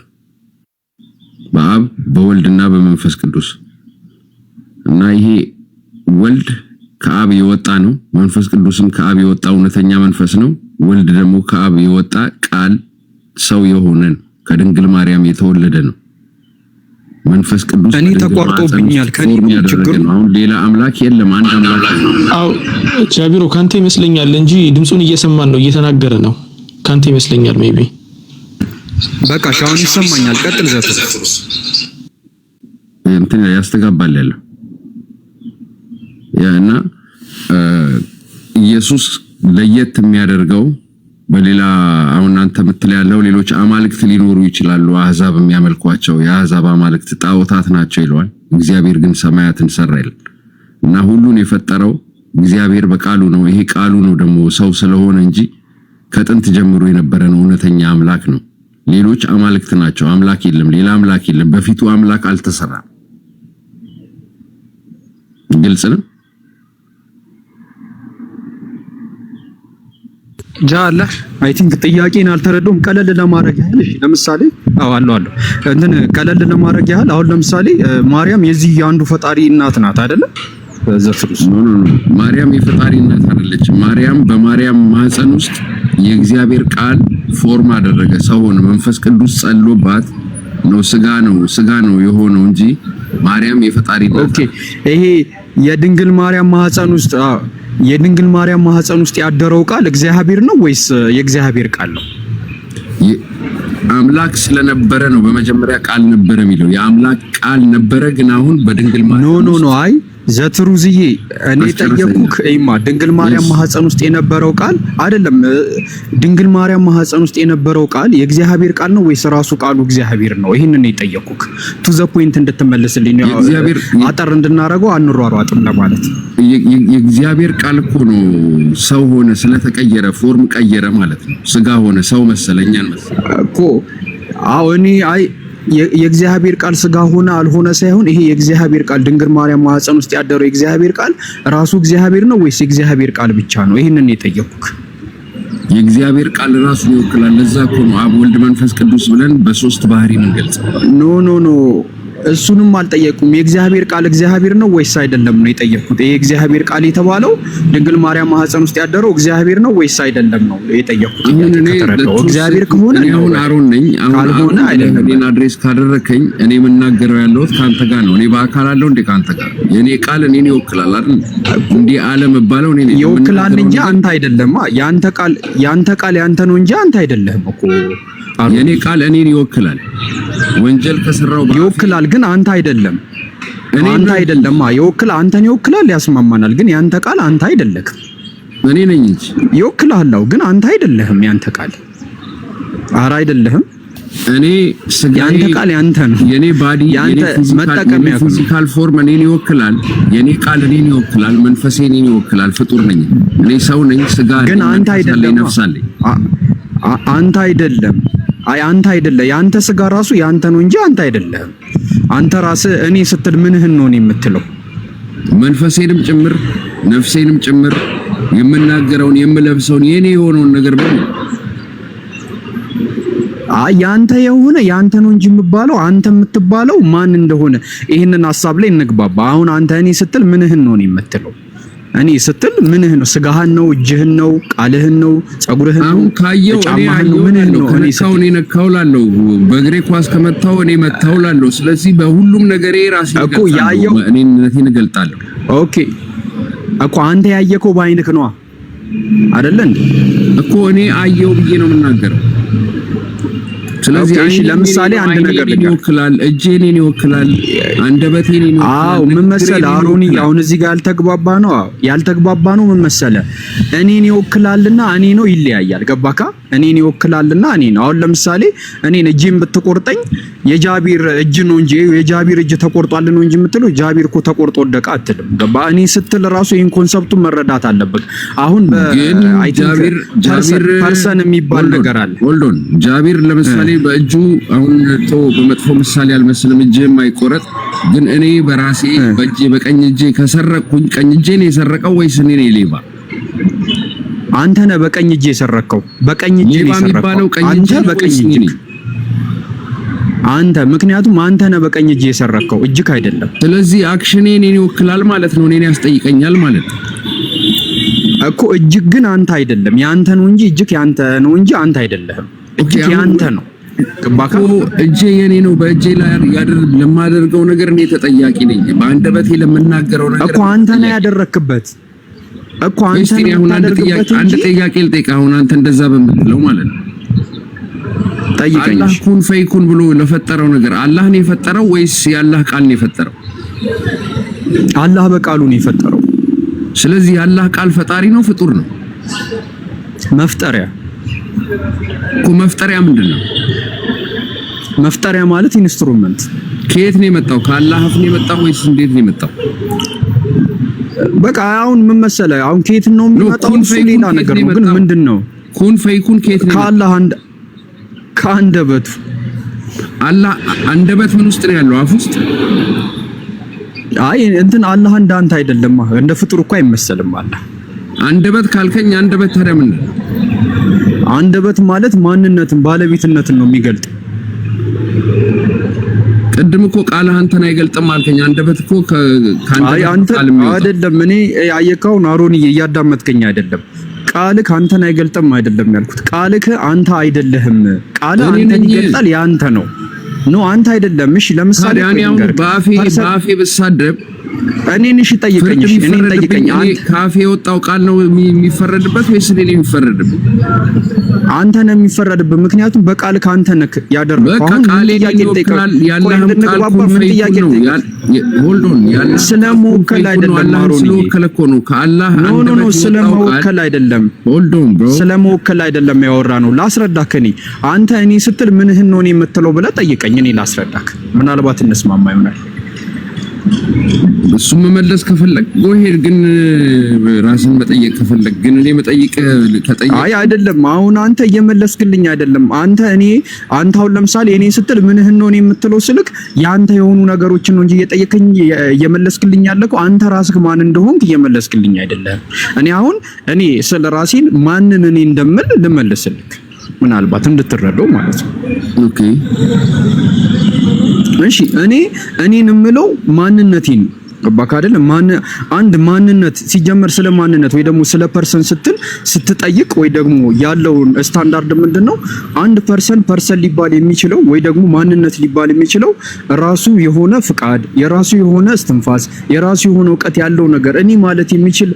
በአብ በወልድና በመንፈስ ቅዱስ እና ይሄ ወልድ ከአብ የወጣ ነው። መንፈስ ቅዱስም ከአብ የወጣ እውነተኛ መንፈስ ነው። ወልድ ደግሞ ከአብ የወጣ ቃል ሰው የሆነ ከድንግል ማርያም የተወለደ ነው። መንፈስ ቅዱስ
እኔ ተቋርጦብኛል ከኔ ችግር ነው።
አሁን ሌላ አምላክ የለም፣ አንድ አምላክ ነው።
አው ጃቢሮ ካንተ ይመስለኛል እንጂ ድምጹን እየሰማን ነው፣ እየተናገረ ነው። ካንተ ይመስለኛል ሜቢ
በቃ ሻውን ይሰማኛል። ቀጥል ዘትሩዝ።
እንትን ያስተጋባል ያለ ያና ኢየሱስ ለየት የሚያደርገው በሌላ አሁን አንተ ምትል ያለው ሌሎች አማልክት ሊኖሩ ይችላሉ፣ አህዛብ የሚያመልኳቸው የአህዛብ አማልክት ጣዖታት ናቸው ይለዋል። እግዚአብሔር ግን ሰማያትን ሰራ ይላል እና ሁሉን የፈጠረው እግዚአብሔር በቃሉ ነው። ይሄ ቃሉ ነው ደግሞ ሰው ስለሆነ እንጂ ከጥንት ጀምሮ የነበረ ነው። እውነተኛ አምላክ ነው። ሌሎች አማልክት ናቸው። አምላክ የለም፣ ሌላ አምላክ የለም። በፊቱ አምላክ አልተሰራም። ግልጽ ነው።
ጃለ አይ ቲንክ ጥያቄን አልተረዱም። ቀለል ለማድረግ ያህል እሺ፣ ለምሳሌ አለው እንትን ቀለል ለማድረግ ያህል አሁን ለምሳሌ ማርያም የዚህ የአንዱ ፈጣሪ እናት ናት አይደለ? ዘፍሩስ
ኖ ማርያም የፈጣሪ እናት አይደለችም። ማርያም በማርያም ማህፀን ውስጥ የእግዚአብሔር ቃል ፎርም አደረገ፣ ሰው ሆነ፣ መንፈስ ቅዱስ ጸሎባት ነው ስጋ ነው የሆነው እንጂ ማርያም የፈጣሪ እናት።
ኦኬ፣ ይሄ የድንግል ማርያም ማህፀን ውስጥ ያደረው ቃል እግዚአብሔር ነው ወይስ የእግዚአብሔር ቃል ነው?
አምላክ ስለነበረ ነው። በመጀመሪያ ቃል ነበረ የሚለው የአምላክ ቃል ነበረ፣ ግን አሁን በድንግል ማርያም
ኖ አይ ዘትሩዝዬ እኔ ጠየቅኩክ ድንግል ማርያም ማህፀን ውስጥ የነበረው ቃል አይደለም። ድንግል ማርያም ማህፀን ውስጥ የነበረው ቃል የእግዚአብሔር ቃል ነው ወይስ ራሱ ቃሉ እግዚአብሔር ነው? ይሄንን ነው የጠየቅኩክ። ቱ ዘ ፖይንት እንድትመልስልኝ ነው። አጠር እንድናረገው አንሯሯጥም ለማለት።
የእግዚአብሔር ቃል እኮ ነው ሰው ሆነ፣ ስለተቀየረ ፎርም ቀየረ ማለት ነው። ስጋ ሆነ፣ ሰው መሰለኛል
እኮ እኔ አይ የእግዚአብሔር ቃል ስጋ ሆነ አልሆነ ሳይሆን ይሄ የእግዚአብሔር ቃል ድንግል ማርያም ማህፀን ውስጥ ያደረው የእግዚአብሔር ቃል ራሱ እግዚአብሔር ነው ወይስ የእግዚአብሔር ቃል ብቻ ነው? ይሄንን የጠየቅኩክ።
የእግዚአብሔር ቃል ራሱን ይወክላል። ለዛ እኮ ነው አብ፣ ወልድ፣ መንፈስ ቅዱስ ብለን በሶስት ባህሪ የምንገልጸው።
ኖ እሱንም አልጠየቁም። የእግዚአብሔር ቃል እግዚአብሔር ነው ወይስ አይደለም ነው የጠየቁት። ይሄ እግዚአብሔር ቃል የተባለው ድንግል ማርያም ማህፀን ውስጥ ያደረው እግዚአብሔር ነው ወይስ አይደለም ነው የጠየቁት። እግዚአብሔር ከሆነ
አሁን አሮን ነኝ፣ ካልሆነ አይደለም። እኔን አድሬስ ካደረከኝ እኔ የምናገረው ያለሁት ካንተ ጋር ነው። እኔ በአካል አለው እንደ ካንተ ጋር የኔ ቃል እኔን ይወክላል አይደል? እንዴ ዓለም ባለው እኔ
ይወክላል እንጂ አንተ አይደለም። ያንተ ቃል ያንተ ነው እንጂ አንተ አይደለህም እኮ።
የኔ ቃል እኔን ይወክላል። ወንጀል ከሰራው
ይወክላል፣ ግን አንተ አይደለም። አንተ አይደለም አንተን ይወክላል፣ ያስማማናል። ግን ያንተ ቃል አንተ አይደለህም።
እኔ ነኝ እንጂ
ይወክላል፣ ግን አንተ አይደለህም። ያንተ ቃል ኧረ አይደለህም።
እኔ ስጋ
ያንተ ቃል ያንተ ነው።
የኔ ባዲ
ያንተ መጠቀሚያ
ፊዚካል ፎርም እኔን ይወክላል። የኔ ቃል እኔን ይወክላል። መንፈሴ እኔን ይወክላል። ፍጡር ነኝ እኔ፣ ሰው ነኝ። ስጋ
ግን አንተ አይደለም።
ነፍሳለኝ።
አንተ አይደለም። አንተ አይደለም። ያንተ ስጋ ራሱ ያንተ ነው እንጂ አንተ አይደለህም። አንተ ራስህ እኔ ስትል ምንህን ነው የምትለው?
መንፈሴንም ጭምር ነፍሴንም ጭምር የምናገረውን የምለብሰውን የኔ የሆነውን ነገር በሙሉ
ያንተ የሆነ ያንተ ነው እንጂ የምባለው አንተ የምትባለው ማን እንደሆነ ይሄንን ሐሳብ ላይ እንግባባ። አሁን አንተ እኔ ስትል ምንህን ነው የምትለው? እኔ ስትል ምንህን ነው? ስጋህን ነው? እጅህን ነው? ቃልህን ነው? ጸጉርህን ነው? ጫማህን ነው? ምንህን ነው?
እኔ ነካውላለሁ። በእግሬ ኳስ ከመታው እኔ መታውላለሁ። ስለዚህ በሁሉም ነገሬ ራሴ
እኮ ያየው
እኔነቴን እገልጣለሁ።
ኦኬ እኮ አንተ ያየከው በአይንክ ነው አይደለ እንዴ?
እኮ እኔ አየው ብዬ ነው የምናገረው። ስለዚህ
እሺ፣ ለምሳሌ አንድ ነገር
ይወክላል፣ እጄ እኔን ይወክላል፣ አንደበቴ እኔን ይወክላል።
ምን መሰለህ አሮኒ፣ አሁን እዚህ ጋር ያልተግባባ ነው ምን መሰለህ፣ እኔን ይወክላልና እኔ ነው ይለያያል። ገባካ? እኔን ይወክላልና እኔ ነው። አሁን ለምሳሌ እኔን እጄን ብትቆርጠኝ የጃቢር እጅ ነው እንጂ የጃቢር እጅ ተቆርጧል ነው እንጂ የምትለው ጃቢር እኮ ተቆርጦ ወደቀ አትልም። ገባ? እኔ ስትል ራሱ ይሄን ኮንሰፕቱን መረዳት አለበት። አሁን በአይ ቲንክ ፐርሰን የሚባል ነገር አለ።
ሆልዶን ጃቢር ለምሳሌ በእጁ አሁን በመጥፎ ምሳሌ አልመስልም፣ እጄም አይቆረጥ። ግን እኔ በራሴ በእጄ በቀኝ እጄ ከሰረቅኩኝ ቀኝ እጄ ነው የሰረቀው ወይስ እኔ ነኝ ሌባ?
አንተ ነህ በቀኝ እጄ የሰረቅከው። በቀኝ እጄ ነው የሰረቅከው አንተ በቀኝ እጄ አንተ፣ ምክንያቱም አንተ ነህ በቀኝ እጄ የሰረቅከው እጅክ አይደለም።
ስለዚህ አክሽኔ እኔን ይወክላል ማለት ነው፣ እኔን ያስጠይቀኛል ማለት ነው
እኮ። እጅክ ግን አንተ አይደለም፣ ያንተ ነው እንጂ እጅክ ያንተ ነው እንጂ አንተ አይደለህም። እጅክ ያንተ ነው። ገባካ?
እጄ የኔ ነው። በእጄ ላይ ለማደርገው ነገር እኔ ተጠያቂ ነኝ። በአንደበቴ ለምናገረው ነገር
እኮ አንተ ነህ ያደረክበት እኮ አንተ ነህ።
አንድ ጥያቄ ልጠይቅህ። አሁን አንተ እንደዛ በምትለው ማለት ነው
ጠይቀኝ።
አላህ ኩን ፈይኩን ብሎ ለፈጠረው ነገር አላህ ነው የፈጠረው ወይስ የአላህ ቃል ነው የፈጠረው?
አላህ በቃሉ ነው የፈጠረው።
ስለዚህ የአላህ ቃል ፈጣሪ ነው ፍጡር ነው?
መፍጠሪያ
እኮ። መፍጠሪያ ምንድን ነው?
መፍጠሪያ ማለት ኢንስትሩመንት።
ከየት ነው የመጣው? ከአላህ አፍ ነው የመጣው ወይስ እንዴት ነው የመጣው?
በቃ አሁን ምን መሰለህ፣ አሁን ከየት ነው የሚመጣው? ሌላ ነገር ነው። ግን ምንድን ነው
ኩን ፈይኩን ከየት ነው?
ከአላህ ከአንደበቱ
አላህ አንደበት ምን ውስጥ ነው ያለው? አፍ ውስጥ?
አይ እንትን አላህ እንዳንተ አይደለም። እንደ ፍጡር እኮ አይመሰልም አላህ።
አንደበት ካልከኝ አንደበት ታዲያ ምን ነው?
አንደበት ማለት ማንነትን ባለቤትነትን ነው የሚገልጥ።
ቅድም እኮ ቃልህ አንተን አይገልጥም አልከኝ። አንደበት እኮ
አንተ አይደለም። እኔ ያየከውን አሮንዬ እያዳመጥከኝ አይደለም። ቃልህ አንተን አይገልጥም አይደለም ያልኩት። ቃልህ አንተ አይደለህም። ቃልህ አንተን ይገልጣል፣ ያንተ ነው አንተ አይደለም። እሺ ለምሳሌ
እኔ አሁን በአፌ ብሳደብ
እኔን እሺ ጠይቀኝ። እኔን ጠይቀኝ። አንተ
ካፌ የወጣው ቃል ነው የሚፈረድበት ወይስ እኔ ነኝ የሚፈረድበት?
አንተ ነህ የሚፈረድበት። ምክንያቱም በቃል ካንተ ነክ ያደረገው አሁን ጥያቄ ጠይቀኝ። ያለህም ቃል ምን ጥያቄ ነው?
ሆልዶን ያለ
ስለመወከል አይደለም አሮን
ስለመወከል እኮ ነው። ከአላህ
ኖ ስለመወከል አይደለም።
ሆልዶን ብሮ
ስለመወከል አይደለም ያወራ ነው። ላስረዳክ። አንተ እኔ ስትል ምንህን ነው የምትለው ብለህ ጠይቀኝ። እኔ ላስረዳክ። ምናልባት እንስማማ ይሆናል።
እሱ መመለስ ከፈለክ ጎሄድ ግን ራስን መጠየቅ ከፈለክ ግን እኔ መጠየቅ ከጠየቅ
አይ አይደለም። አሁን አንተ እየመለስክልኝ አይደለም። አንተ አሁን ለምሳሌ እኔ ስትል ምንህን ነው የምትለው ስልክ ያንተ የሆኑ ነገሮችን ነው እንጂ እየጠየቀኝ እየመለስክልኝ ያለከው አንተ ራስህ ማን እንደሆንክ እየመለስክልኝ አይደለም። እኔ ስለ ራሴን ማንን እኔ እንደምል ልመልስልክ ምናልባት እንድትረዳው ማለት ነው።
ኦኬ
እሺ እኔን የምለው ማንነቴን ነው። ገባክ አይደል? አንድ ማንነት ሲጀመር ስለ ማንነት ወይ ደግሞ ስለ ፐርሰን ስትጠይቅ ወይ ደግሞ ያለውን ስታንዳርድ ምንድነው? አንድ ፐርሰን ሊባል የሚችለው ወይ ደግሞ ማንነት ሊባል የሚችለው ራሱ የሆነ ፍቃድ፣ የራሱ የሆነ እስትንፋስ፣ የራሱ የሆነ እውቀት ያለው ነገር እኔ ማለት የሚችል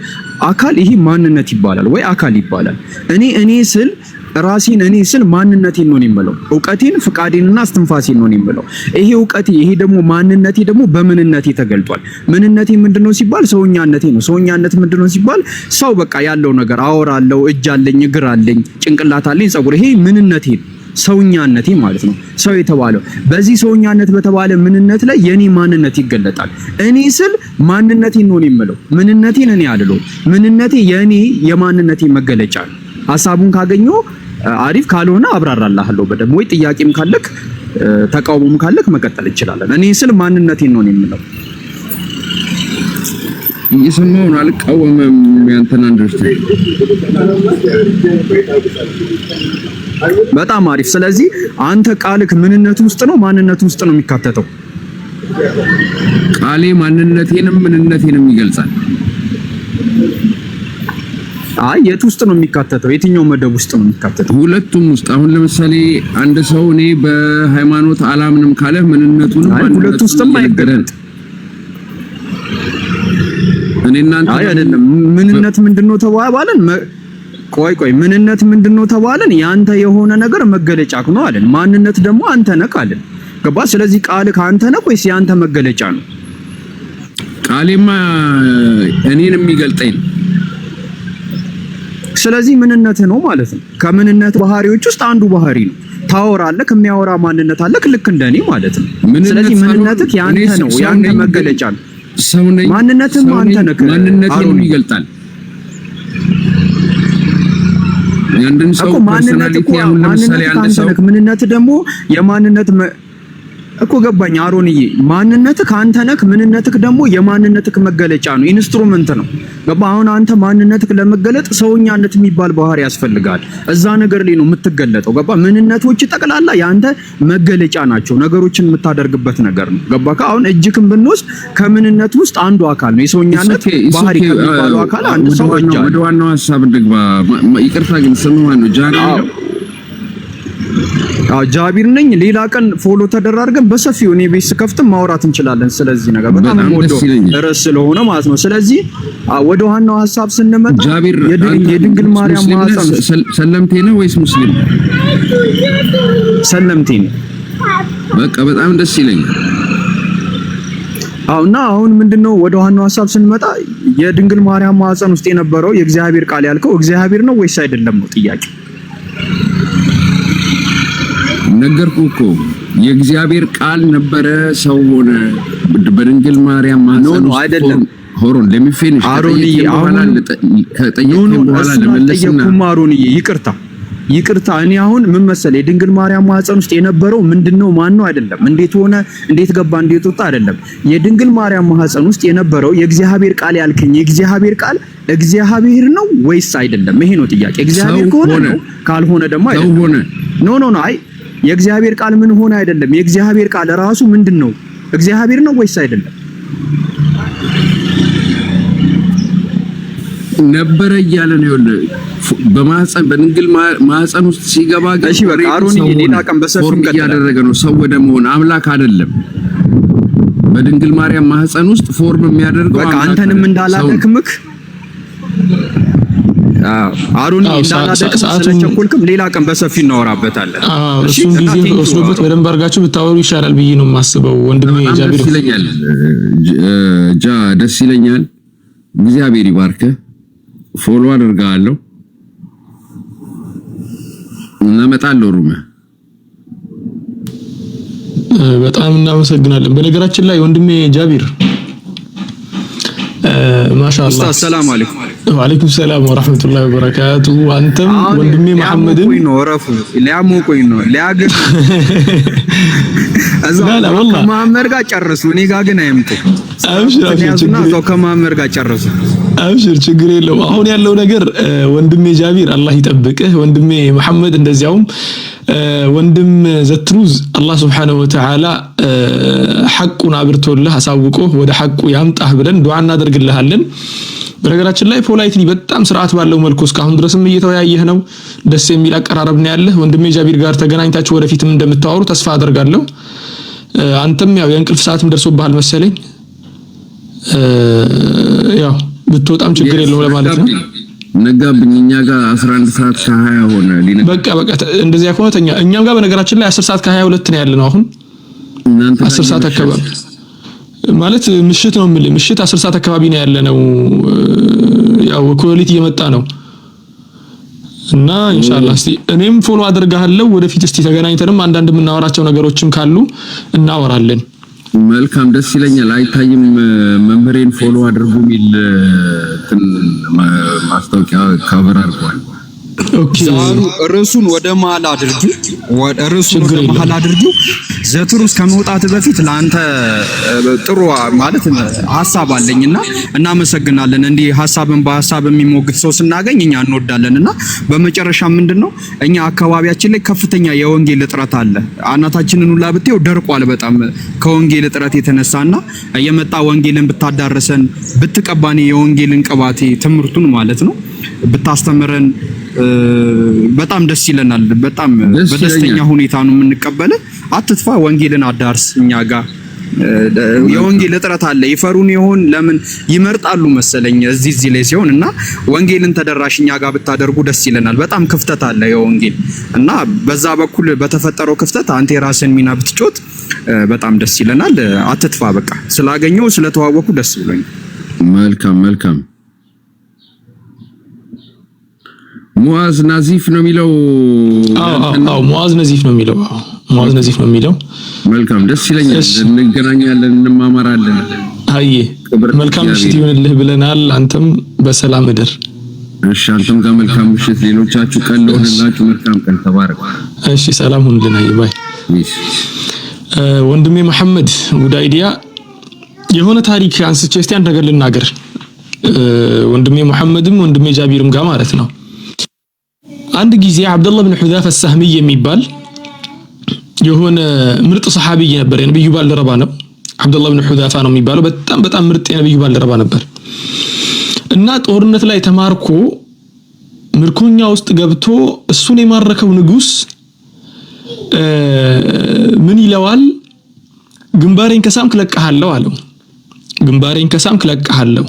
አካል ይሄ ማንነት ይባላል ወይ አካል ይባላል። እኔ ስል ማንነቴን ነው የምለው። እውቀቴን፣ ፍቃዴንና እስትንፋሴን ነው የምለው። ይሄ እውቀቴ ይሄ ደግሞ ማንነቴ ደግሞ በምንነቴ ተገልጧል። ምንነቴ ምንድነው ሲባል ሰውኛነቴ ነው። ሰውኛነት ምንድነው ሲባል ሰው በቃ ያለው ነገር አወራለሁ፣ እጅ አለኝ፣ እግር አለኝ፣ ጭንቅላት አለኝ፣ ጸጉር። ይሄ ምንነቴ ነው፣ ሰውኛነቴ ማለት ነው። ሰው የተባለው በዚህ ሰውኛነት በተባለ ምንነት ላይ የኔ ማንነት ይገለጣል። እኔ ስል ማንነቴን ነው የምለው። ምንነቴን እኔ አይደለም። ምንነቴ የኔ የማንነቴ መገለጫ ነው። ሐሳቡን ካገኘው አሪፍ፣ ካልሆነ አብራራልሃለሁ በደምብ። ወይ ጥያቄም ካለክ ተቃውሞም ካለክ መቀጠል እንችላለን። እኔ ስል ማንነቴን ነው የምለው።
እየሰማሁን አልቃወምም። ያንተን አንደርስታንድ
በጣም አሪፍ። ስለዚህ አንተ ቃልክ ምንነቱ ውስጥ ነው ማንነቱ ውስጥ ነው የሚካተተው?
ቃሌ ማንነቴንም ምንነቴንም ይገልጻል።
አይ የት ውስጥ ነው የሚካተተው? የትኛው መደብ ውስጥ ነው የሚካተተው?
ሁለቱም ውስጥ። አሁን ለምሳሌ አንድ ሰው እኔ በሃይማኖት አላምንም ካለ ምንነቱን
ሁለቱ ውስጥም አይገለጥ።
እኔ እናንተ
አይ አይደለም። ምንነት ምንድነው ተባባልን? ቆይ ምንነት ምንድነው ተባልን? ያንተ የሆነ ነገር መገለጫ ነው አለን። ማንነት ደግሞ አንተ ነህ አለን። ገባ? ስለዚህ ቃልህ አንተ ነህ ወይስ ያንተ መገለጫ ነው?
ቃሌማ እኔን የሚገልጠኝ ነው።
ስለዚህ ምንነትህ ነው ማለት ነው። ከምንነት ባህሪዎች ውስጥ አንዱ ባህሪ ነው። ታወራለህ፣ ከሚያወራ ማንነት አለክ፣ ልክ እንደኔ ማለት ነው። ስለዚህ ምንነትህ ያንተ ነው፣ ያንተ መገለጫ ነው።
ሰው ነኝ።
ማንነትህ አንተ ነህ።
ማንነቴን ይገልጣል። ያንድን ሰው ፐርሰናሊቲ አሁን ለምሳሌ አንድ ሰው
ምንነትህ ደግሞ የማንነት እኮ ገባኝ አሮንዬ። ማንነትህ አንተ ነህ፣ ምንነትህ ደግሞ የማንነትህ መገለጫ ነው፣ ኢንስትሩመንት ነው። ገባ? አሁን አንተ ማንነትህ ለመገለጥ ሰውኛነት የሚባል ባህሪ ያስፈልጋል። እዛ ነገር ላይ ነው የምትገለጠው። ገባ? ምንነቶች ጠቅላላ ያንተ መገለጫ ናቸው፣ ነገሮችን የምታደርግበት ነገር ነው። ገባ? አሁን እጅክን ብንወስድ ከምንነት ውስጥ አንዱ አካል ነው። የሰውኛነት ባህሪ ከሚባለው አካል አንድ ሰው እጅ አለ።
ወደ ዋናው ሐሳብ እንግባ። ይቅርታ ግን ስሙ ማን ነው? ጃኒ ነው?
ጃቢር ነኝ። ሌላ ቀን ፎሎ ተደራርገን በሰፊው እኔ ቤት ስከፍትም ማውራት እንችላለን ስለዚህ ነገር። በጣም ወዶ ርዕስ ስለሆነ ማለት ነው። ስለዚህ ወደ ዋናው ሐሳብ ስንመጣ የድንግል ማርያም ማህፀን
ሰለምቴ ነው ወይስ ሙስሊም?
ሰለምቴ ነው።
በቃ በጣም ደስ ይለኛል።
እና አሁን ምንድነው ወደ ዋናው ሐሳብ ስንመጣ የድንግል ማርያም ማህፀን ውስጥ የነበረው የእግዚአብሔር ቃል ያልከው እግዚአብሔር ነው ወይስ አይደለም ነው ጥያቄ።
ነገርኩህ እኮ የእግዚአብሔር ቃል ነበረ፣ ሰው ሆነ በድንግል ማርያም ማህፀን ውስጥ
አይደለም።
ሆሮን ለሚፊኒሽ
አሮንዬ፣ አሁን ከጠየቅኩ በኋላ ለመለስና
አሮንዬ፣
ይቅርታ ይቅርታ እኔ አሁን ምን መሰለህ የድንግል ማርያም ማህፀን ውስጥ የነበረው ምንድነው ማን ነው አይደለም፣ እንዴት ሆነ እንዴት ገባ እንዴት ወጣ አይደለም። የድንግል ማርያም ማህፀን ውስጥ የነበረው የእግዚአብሔር ቃል ያልከኝ የእግዚአብሔር ቃል እግዚአብሔር ነው ወይስ አይደለም? ይሄ ነው ጥያቄ። እግዚአብሔር ከሆነ ነው፣ ካልሆነ ደግሞ አይደለም። ኖ አይ የእግዚአብሔር ቃል ምን ሆነ አይደለም። የእግዚአብሔር ቃል ራሱ ምንድነው? እግዚአብሔር ነው ወይስ አይደለም?
ነበረ እያለ ነው ይኸውልህ በማህፀን በድንግል ማህፀን ውስጥ ሲገባ
እሺ በቃ አሮን ሌላ ቀን በሰፊው
ያደረገ ነው ሰው ወደ መሆን አምላክ አይደለም። በድንግል ማርያም ማህፀን ውስጥ ፎርም የሚያደርገው
በቃ አንተንም እንዳላደክምክ አሮን እንዳላደክም ስለቸኮልክም ሌላ ቀን በሰፊው እናወራበታለን።
እሱን ጊዜ ወስዶበት በደንብ አድርጋችሁ ብታወሩ ይሻላል ብዬ ነው የማስበው። ወንድሜ ጃቢር
ደስ ይለኛል። እግዚአብሔር ይባርክ። ፎሎ አድርጋለሁ እና እመጣለሁ። ሩም
በጣም እናመሰግናለን። በነገራችን ላይ ወንድሜ ጃቢር ማሻአላህ
ሰላም አለይኩም።
ወአለይኩም ሰላም ወራህመቱላሂ ወበረካቱ። አንተም ወንድሜ መሐመድን
ወረፉ ሊያሞቁኝ ነው ሊያገር አዛላ ወላሂ ከመሐመድ ጋር ጨርሱ። እኔ ጋር ግን አይምጡ። አብሽር ከመሐመድ ጋር ጨርሱ።
አብሽር ችግር የለው። አሁን ያለው ነገር ወንድሜ ጃቢር አላህ ይጠብቅህ። ወንድሜ መሐመድ እንደዚያውም ወንድም ዘትሩዝ አላህ Subhanahu Wa Ta'ala ሐቁን አብርቶልህ አሳውቆ ወደ ሐቁ ያምጣህ ብለን ዱዓ እናደርግልሃለን። በነገራችን ላይ ፖላይትሊ በጣም ስርዓት ባለው መልኩ እስካሁን ድረስም እየተወያየህ ነው። ደስ የሚል አቀራረብ ነው ያለህ። ወንድሜ ጃቢር ጋር ተገናኝታችሁ ወደፊትም እንደምታወሩ ተስፋ አደርጋለሁ። አንተም ያው የእንቅልፍ ሰዓትም ደርሶብሃል መሰለኝ። ያው ብትወጣም ችግር የለውም ለማለት ነው።
ነጋብኝ እኛ ጋር 11 ሰዓት ከ20 ሆነ ሊነጋ
በቃ እንደዚህ ያኮነ ተኛ። እኛም ጋር በነገራችን ላይ 10 ሰዓት ከ22 ነው ያለነው አሁን 10 ሰዓት አካባቢ ማለት ምሽት ነው የምልህ። ምሽት 10 ሰዓት አካባቢ ነው ያለነው። ያው ኳሊቲ እየመጣ ነው እና ኢንሻአላህ እስቲ እኔም ፎሎ አደርጋለሁ ወደፊት። እስቲ ተገናኝተንም አንዳንድ የምናወራቸው ነገሮችም ካሉ እናወራለን።
መልካም ደስ ይለኛል። አይታይም መምህሬን ፎሎ አድርጉ ሚል ማስታወቂያ ካቨር አድርጓል።
ኦኬ
ርዕሱን ወደ መሀል አድርጊው። ዘትሩስ ከመውጣት በፊት ለአንተ ጥሩ ማለት ሐሳብ አለኝና እናመሰግናለን። እንዲህ ሐሳብን በሐሳብ የሚሞግት ሰው ስናገኝ እኛ እንወዳለንና በመጨረሻ ምንድነው እኛ አካባቢያችን ላይ ከፍተኛ የወንጌል እጥረት አለ። አናታችንን ሁላ ብትየው ደርቋል በጣም ከወንጌል እጥረት የተነሳና የመጣ ወንጌልን ብታዳረሰን ብትቀባኔ የወንጌልን ቅባቴ ትምህርቱን ማለት ነው ብታስተምረን በጣም ደስ ይለናል። በጣም በደስተኛ ሁኔታ ነው የምንቀበለው። አትጥፋ ወንጌልን አዳርስ። እኛ ጋር የወንጌል እጥረት አለ። ይፈሩን ይሆን ለምን ይመርጣሉ መሰለኝ እዚህ ላይ ሲሆን እና ወንጌልን ተደራሽ እኛ ጋር ብታደርጉ ደስ ይለናል። በጣም ክፍተት አለ የወንጌል እና በዛ በኩል በተፈጠረው ክፍተት አንተ የራስን ሚና ብትጮት በጣም ደስ ይለናል። አትጥፋ በቃ ስላገኘው ስለተዋወቁ ደስ ብሎኛል።
መልካም ሙአዝ ናዚፍ ነው የሚለው።
አዎ ሙአዝ ናዚፍ ነው የሚለው። ሙአዝ ናዚፍ ነው የሚለው።
መልካም ደስ ይለኛል። እንገናኛለን፣ እንማማራለን።
አይ መልካም ምሽት ይሁንልህ ብለናል። አንተም በሰላም እደር።
እሺ አንተም ጋር መልካም ምሽት። ሌሎቻችሁ ቀን ለሆነላችሁ መልካም ቀን። ተባረክ።
እሺ ሰላም ሁኑልን። አይ ባይ። ወንድሜ መሐመድ ጉዳይዲያ የሆነ ታሪክ አንስቼ እስቲ አንድ ነገር ልናገር። ወንድሜ መሐመድም ወንድሜ ጃቢርም ጋር ማለት ነው። አንድ ጊዜ አብዱላህ ብን ሁዛፋ السهمي የሚባል የሆነ ምርጥ ሰሃቢይ ነበር። የነብዩ ባልደረባ ነው። አብዱላህ ብን ሁዛፋ ነው የሚባለው። በጣም ምርጥ የነብዩ ባልደረባ ነበር እና ጦርነት ላይ ተማርኮ ምርኮኛ ውስጥ ገብቶ እሱን የማረከው ንጉስ ምን ይለዋል? ግንባሬን ከሳምክ ለቀሃለሁ አለው። ግንባሬን ከሳምክ ለቀሃለሁ።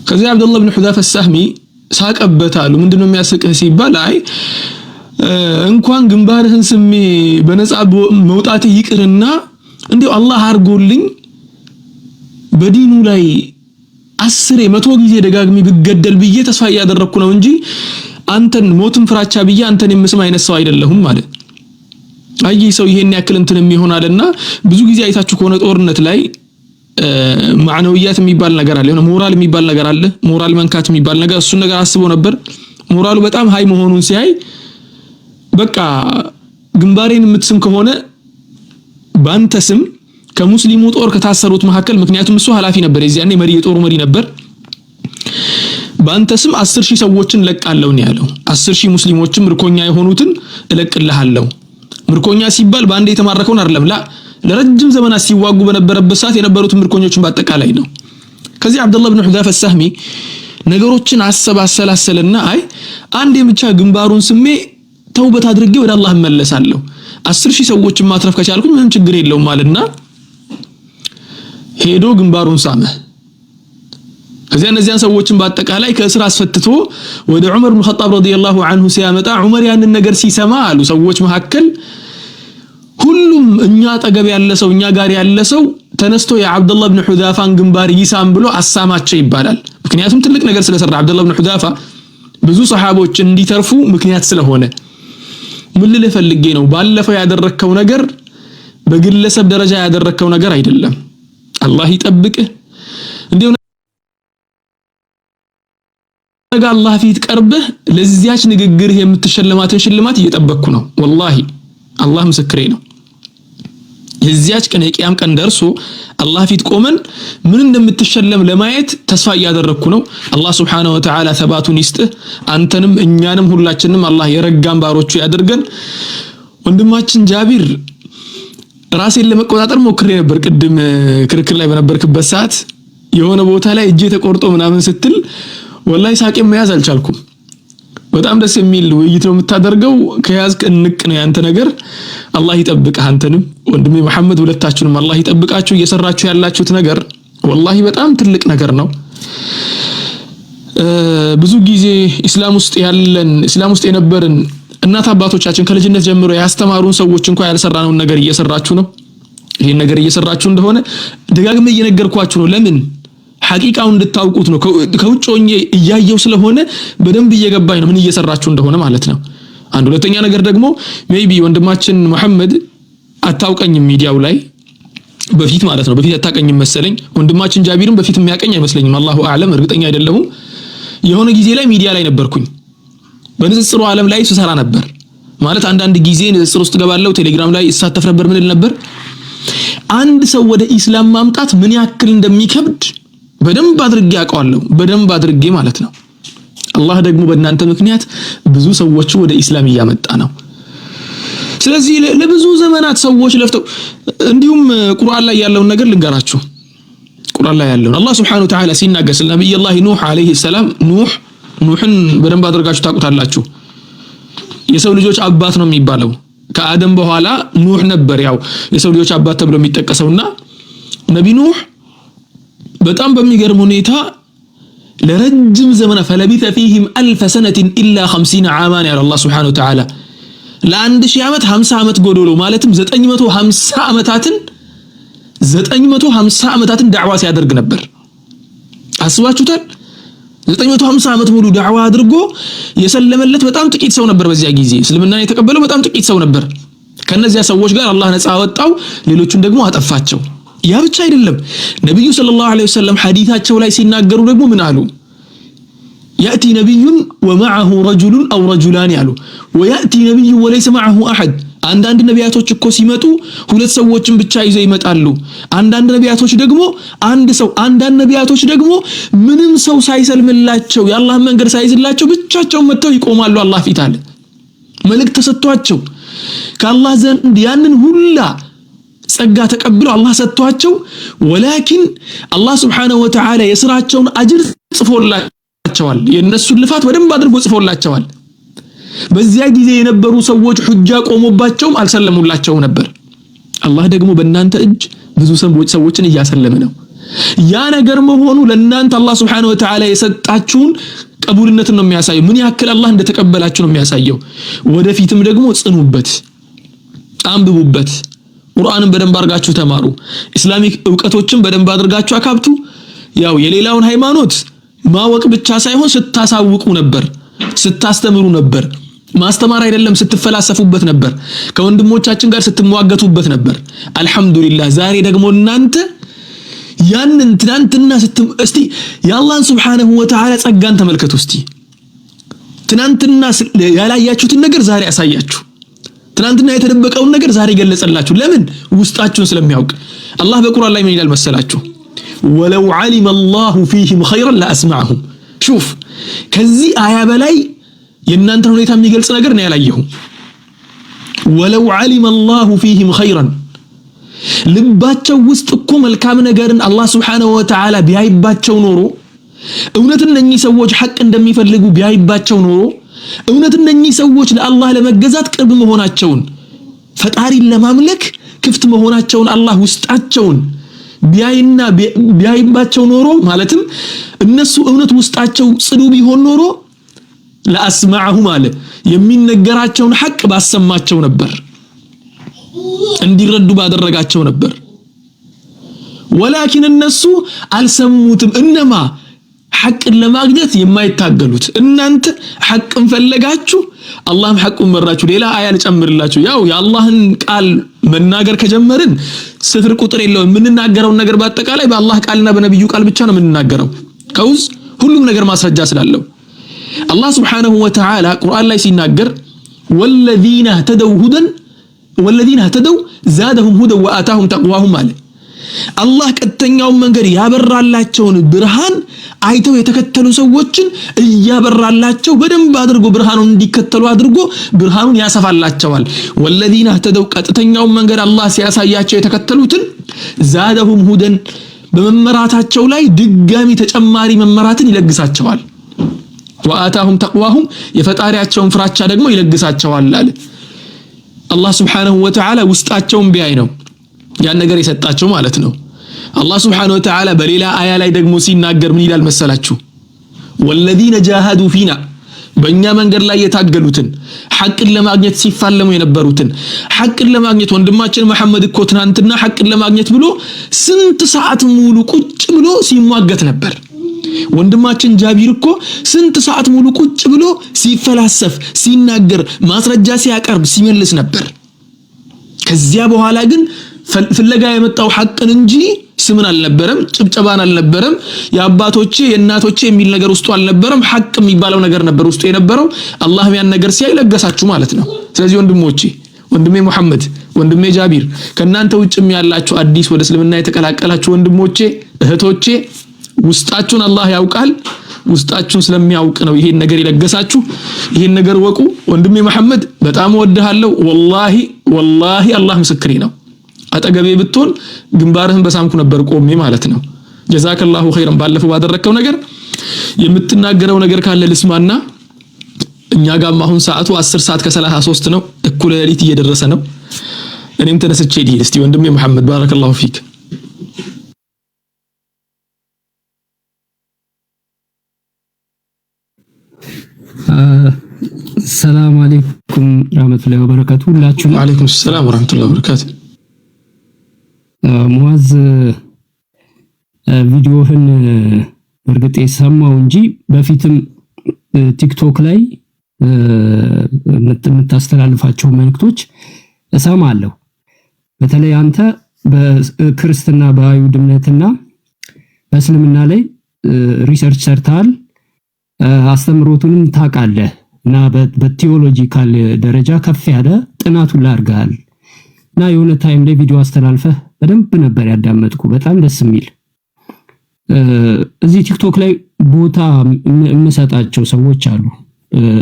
ከዚህ አብዱላህ ብን ሁዛፋ السهمي ሳቀበታሉ። ምንድነው የሚያስቅህ ሲባል አይ እንኳን ግንባርህን ስሜ በነፃ መውጣት ይቅርና እንዴው አላህ አርጎልኝ በዲኑ ላይ 10 100 ጊዜ ደጋግሚ ብገደል ብዬ ተስፋ ያደረኩ ነው እንጂ አንተን ሞትን ፍራቻ ብዬ አንተን የምስም አይነት ሰው አይደለሁም ማለት። አይ ሰው ይሄን ያክል እንትን የሚሆናልና ብዙ ጊዜ አይታችሁ ከሆነ ጦርነት ላይ ማዕናዊያት የሚባል ነገር አለ። የሆነ ሞራል የሚባል ነገር አለ። ሞራል መንካት የሚባል ነገር እሱን ነገር አስበው ነበር። ሞራሉ በጣም ሃይ መሆኑን ሲያይ በቃ ግንባሬን የምትስም ከሆነ ባንተ ስም ከሙስሊሙ ጦር ከታሰሩት መካከል ምክንያቱም እሱ ሐላፊ ነበር የዚያኔ መሪ የጦሩ መሪ ነበር ባንተ ስም 10000 ሰዎችን ለቃለው ነው ያለው 10000 ሙስሊሞችም ምርኮኛ የሆኑትን እለቅልሃለሁ ምርኮኛ ሲባል ባንዴ የተማረከውን አይደለም ለረጅም ዘመናት ሲዋጉ በነበረበት ሰዓት የነበሩት ምርኮኞችን በአጠቃላይ ነው ከዚህ አብዱላህ ኢብኑ ሁዛፋ አልሳህሚ ነገሮችን አሰባሰላሰልና አይ አንዴ ብቻ ግንባሩን ስሜ ተውበት አድርጌ ወደ አላህ መለሳለሁ 10000 ሰዎችን ማትረፍ ከቻልኩኝ ምንም ችግር የለውም ማለትና ሄዶ ግንባሩን ሳመ ከዚያ እነዚያን ሰዎችን በአጠቃላይ ከእስር አስፈትቶ ወደ ዑመር ኢብኑ ኸጣብ ረዲየላሁ ዐንሁ ሲያመጣ ዑመር ያንን ነገር ሲሰማ አሉ ሰዎች መካከል ሁሉም እኛ አጠገብ ያለ ሰው እኛ ጋር ያለ ሰው ተነስቶ የአብዱላህ ኢብኑ ሁዛፋን ግንባር ይሳም ብሎ አሳማቸው ይባላል ምክንያቱም ትልቅ ነገር ስለሰራ አብዱላህ ኢብኑ ሁዛፋ ብዙ ሰሃቦች እንዲተርፉ ምክንያት ስለሆነ ምን ልፈልጌ ነው ባለፈው ያደረከው ነገር በግለሰብ ደረጃ ያደረከው ነገር አይደለም አላህ ይጠብቅህ እንዴው ነገ አላህ ፊት ቀርበህ ለዚያች ንግግርህ የምትሸለማትን ሽልማት እየጠበቅኩ ነው ወላሂ አላህ ምስክሬ ነው የዚያች ቀን የቂያም ቀን ደርሶ አላህ ፊት ቆመን ምን እንደምትሸለም ለማየት ተስፋ ያደረኩ ነው አላህ Subhanahu Wa Ta'ala ተባቱን ይስጥህ አንተንም እኛንም ሁላችንንም አላህ የረጋም ባሮቹ ያድርገን ወንድማችን ጃቢር ራሴን ለመቆጣጠር ሞክሬ ነበር ቅድም ክርክር ላይ በነበርክበት ሰዓት የሆነ ቦታ ላይ እጄ ተቆርጦ ምናምን ስትል ወላሂ ሳቄም መያዝ አልቻልኩም በጣም ደስ የሚል ውይይት ነው የምታደርገው ከያዝክ እንቅ ነው ያንተ ነገር አላህ ይጠብቅህ አንተንም ወንድሜ መሐመድ ሁለታችሁንም አላህ ይጠብቃችሁ እየሰራችሁ ያላችሁት ነገር ወላሂ በጣም ትልቅ ነገር ነው ብዙ ጊዜ እስላም ውስጥ የነበርን እናት አባቶቻችን ከልጅነት ጀምሮ ያስተማሩን ሰዎች እንኳን ያልሰራነው ነገር እየሰራችሁ ነው ይሄን ነገር እየሰራችሁ እንደሆነ ደጋግሜ እየነገርኳችሁ ነው ለምን ሐቂቃው እንድታውቁት ነው ከውጭ ሆኜ እያየው ስለሆነ በደንብ እየገባኝ ነው ምን እየሰራችሁ እንደሆነ ማለት ነው አንድ ሁለተኛ ነገር ደግሞ ሜይቢ ወንድማችን መሐመድ አታውቀኝም ሚዲያው ላይ በፊት ማለት ነው በፊት አታውቀኝም መሰለኝ ወንድማችን ጃቢርም በፊት የሚያቀኝ አይመስለኝም አላሁ አዕለም እርግጠኛ አይደለሁም የሆነ ጊዜ ላይ ሚዲያ ላይ ነበርኩኝ በንጽጽሩ ዓለም ላይ ስሰራ ነበር ማለት አንድ ጊዜ ንጽጽር ውስጥ ገባለው ቴሌግራም ላይ እሳተፍ ነበር ምን ነበር አንድ ሰው ወደ ኢስላም ማምጣት ምን ያክል እንደሚከብድ በደንብ አድርጌ አውቀዋለሁ በደንብ አድርጌ ማለት ነው አላህ ደግሞ በእናንተ ምክንያት ብዙ ሰዎች ወደ ኢስላም ያመጣ ነው ስለዚህ ለብዙ ዘመናት ሰዎች ለፍተው እንዲሁም ቁርአን ላይ ያለውን ነገር ልንገራችሁ ቁርአን ላይ ያለውን አላህ Subhanahu Wa Ta'ala ሲናገር ስለ ነብዩላህ ኑህ አለይሂ ሰላም ኑህን በደንብ አድርጋችሁ ታውቁታላችሁ የሰው ልጆች አባት ነው የሚባለው ከአደም በኋላ ኑህ ነበር ያው የሰው ልጆች አባት ተብሎ የሚጠቀሰውና ነብዩ ኑህ በጣም በሚገርም ሁኔታ ለረጅም ዘመን ፈለቢተ فيهم 1000 سنه الا 50 عاما ያለ አላህ Subhanahu Wa Ta'ala ለ1000 ዓመት 50 ዓመት ጎዶሎ ማለትም 950 ዓመታትን ዳዕዋ ሲያደርግ ነበር አስባችሁታል 950 ዓመት ሙሉ ዳዕዋ አድርጎ የሰለመለት በጣም ጥቂት ሰው ነበር በዚያ ጊዜ እስልምናን የተቀበለው በጣም ጥቂት ሰው ነበር ከነዚያ ሰዎች ጋር አላህ ነፃ አወጣው ሌሎቹን ደግሞ አጠፋቸው ያ ብቻ አይደለም ነብዩ ሰለላሁ ዐለይሂ ወሰለም ሐዲታቸው ላይ ሲናገሩ ደግሞ ምን አሉ ياتي نبي ومعه رجل او رجلان ያሉ وياتي نبي وليس معه احد አንዳንድ ነቢያቶች እኮ ሲመጡ ሁለት ሰዎችን ብቻ ይዘው ይመጣሉ አንዳንድ ነቢያቶች ደግሞ አንድ ሰው አንዳንድ ነቢያቶች ደግሞ ምንም ሰው ሳይሰልምላቸው የአላህ መንገድ ሳይዝላቸው ብቻቸውን መጥተው ይቆማሉ አላህ ፊት አለ መልእክት ተሰጥቷቸው ከአላህ ዘንድ ያንን ሁላ ጸጋ ተቀብለው አላህ ሰጥቷቸው ወላኪን አላህ Subhanahu Wa Ta'ala የሥራቸውን አጅር ጽፎላቸዋል የነሱን ልፋት በደንብ አድርጎ ጽፎላቸዋል በዚያ ጊዜ የነበሩ ሰዎች ሁጃ ቆሞባቸውም አልሰለሙላቸው ነበር አላህ ደግሞ በእናንተ እጅ ብዙ ሰዎችን እያሰለመ ነው ያ ነገር መሆኑ ለእናንተ አላህ Subhanahu Wa Ta'ala የሰጣችሁን ቀቡልነትን ነው የሚያሳየው ምን ያክል አላህ እንደተቀበላችሁ ነው የሚያሳየው ወደፊትም ደግሞ ጽኑበት አንብቡበት ቁርአንን በደንብ አድርጋችሁ ተማሩ ኢስላሚክ ዕውቀቶችን በደንብ አድርጋችሁ አካብቱ ያው የሌላውን ሃይማኖት ማወቅ ብቻ ሳይሆን ስታሳውቁ ነበር ስታስተምሩ ነበር ማስተማር አይደለም ስትፈላሰፉበት ነበር ከወንድሞቻችን ጋር ስትሟገቱበት ነበር አልহামዱሊላህ ዛሬ ደግሞ እናንተ ያንን ትናንትና እስቲ የአላህን Subhanahu Wa Ta'ala ጸጋን ተመልከቱ እስቲ ትናንትና ያላያችሁትን ነገር ዛሬ ያሳያችሁ። ትናንትና የተደበቀውን ነገር ዛሬ ገለጸላችሁ። ለምን? ውስጣችሁን ስለሚያውቅ። አላህ በቁርአን ላይ ምን ይላል መሰላችሁ? ወለው ዓሊመ አላሁ ፊህም ኸይረን ለአስመዐሁም። ሹፍ ከዚህ አያ በላይ የእናንተን ሁኔታ የሚገልጽ ነገር ነው ያላየሁ። ወለው ዓሊመ አላሁ ፊህም ኸይረን፣ ልባቸው ውስጥ እኮ መልካም ነገርን አላህ ሱብሓነሁ ወተዓላ ቢያይባቸው ኖሮ፣ እውነት እነኚህ ሰዎች ሐቅ እንደሚፈልጉ ቢያይባቸው ኖሮ፣ እውነት እነኚህ ሰዎች ለአላህ ለመገዛት ቅርብ መሆናቸውን፣ ፈጣሪን ለማምለክ ክፍት መሆናቸውን አላህ ውስጣቸውን ቢያይና ቢያይባቸው ኖሮ፣ ማለትም እነሱ እውነት ውስጣቸው ጽዱ ቢሆን ኖሮ ለአስማዐሁም አለ የሚነገራቸውን ሐቅ ባሰማቸው ነበር፣ እንዲረዱ ባደረጋቸው ነበር። ወላኪን እነሱ አልሰሙትም። እነማ ሐቅን ለማግኘት የማይታገሉት። እናንተ ሐቅን ፈለጋችሁ፣ አላህም ሐቁን መራችሁ። ሌላ አያ ልጨምርላችሁ። ያው የአላህን ቃል መናገር ከጀመርን ስፍር ቁጥር የለውም። የምንናገረው ነገር በአጠቃላይ በአላህ ቃልና በነብዩ ቃል ብቻ ነው የምንናገረው፣ ከውዝ ሁሉም ነገር ማስረጃ ስላለው። አላህ ሱብሓነሁ ወተዓላ ቁርአን ላይ ሲናገር ወለዚነ እህተደው ዛደሁም ሁደን ወአታሁም ተቅዋሁም አለ። አላህ ቀጥተኛውን መንገድ ያበራላቸውን ብርሃን አይተው የተከተሉ ሰዎችን እያበራላቸው በደንብ አድርጎ ብርሃኑን እንዲከተሉ አድርጎ ብርሃኑን ያሰፋላቸዋል። ወለዚነ እህተደው ቀጥተኛውን መንገድ አላህ ሲያሳያቸው የተከተሉትን ዛደሁም ሁደን በመመራታቸው ላይ ድጋሚ ተጨማሪ መመራትን ይለግሳቸዋል። ወአታሁም ተቅዋሁም የፈጣሪያቸውን ፍራቻ ደግሞ ይለግሳቸዋል አለ። አላህ ሱብሓነሁ ወተዓላ ውስጣቸውን ቢያይ ነው ያን ነገር የሰጣቸው ማለት ነው። አላህ ሱብሓነሁ ወተዓላ በሌላ አያ ላይ ደግሞ ሲናገር ምን ይላል መሰላችሁ? ወለዚነ ጃሃዱ ፊና፣ በእኛ መንገድ ላይ የታገሉትን ሐቅን ለማግኘት ሲፋለሙ የነበሩትን ሐቅን ለማግኘት ወንድማችን መሐመድ እኮ ትናንትና ሐቅን ለማግኘት ብሎ ስንት ሰዓት ሙሉ ቁጭ ብሎ ሲሟገት ነበር። ወንድማችን ጃቢር እኮ ስንት ሰዓት ሙሉ ቁጭ ብሎ ሲፈላሰፍ፣ ሲናገር፣ ማስረጃ ሲያቀርብ፣ ሲመልስ ነበር። ከዚያ በኋላ ግን ፍለጋ የመጣው ሐቅን እንጂ ስምን አልነበረም፣ ጭብጨባን አልነበረም፣ የአባቶቼ የእናቶቼ የሚል ነገር ውስጡ አልነበረም። ሐቅ የሚባለው ነገር ነበር ውስጡ የነበረው። አላህም ያን ነገር ሲያይለገሳችሁ ማለት ነው። ስለዚህ ወንድሞቼ፣ ወንድሜ መሐመድ፣ ወንድሜ ጃቢር፣ ከናንተ ውጭም ያላችሁ አዲስ ወደ እስልምና የተቀላቀላችሁ ወንድሞቼ እህቶቼ፣ ውስጣችሁን አላህ ያውቃል። ውስጣችሁን ስለሚያውቅ ነው ይሄን ነገር ይለገሳችሁ። ይሄን ነገር ወቁ። ወንድሜ መሐመድ በጣም ወድሃለሁ። ወላሂ አላህ ምስክሬ ነው። አጠገቤ ብትሆን ግንባርህን በሳምኩ ነበር ቆሜ ማለት ነው። ጀዛከላሁ ኸይረን። ባለፈው ባደረከው ነገር የምትናገረው ነገር ካለ ልስማና። እኛ ጋር አሁን ሰዓቱ 10 ሰዓት ከ33 ነው። እኩለ ሌሊት እየደረሰ ነው። እኔም ተነስቼ ልሂድ። እስቲ ወንድሜ መሐመድ ባረከላሁ ፊክ።
ሰላም አለይኩም ረህመቱላሂ ወበረካቱ። ሁላችሁም
ወአለይኩም ሰላም ወራህመቱላሂ ወበረካቱ።
ሙአዝ ቪዲዮህን በርግጥ የሰማው እንጂ በፊትም ቲክቶክ ላይ የምታስተላልፋቸው መልእክቶች እሰማለሁ። በተለይ አንተ በክርስትና በአይሁድ እምነትና በእስልምና ላይ ሪሰርች ሰርተሃል፣ አስተምሮቱንም ታውቃለህ እና በቲዮሎጂካል ደረጃ ከፍ ያለ ጥናቱን አድርገሃል እና የሆነ ታይም ላይ ቪዲዮ አስተላልፈህ በደንብ ነበር ያዳመጥኩ። በጣም ደስ የሚል እዚህ ቲክቶክ ላይ ቦታ የምሰጣቸው ሰዎች አሉ።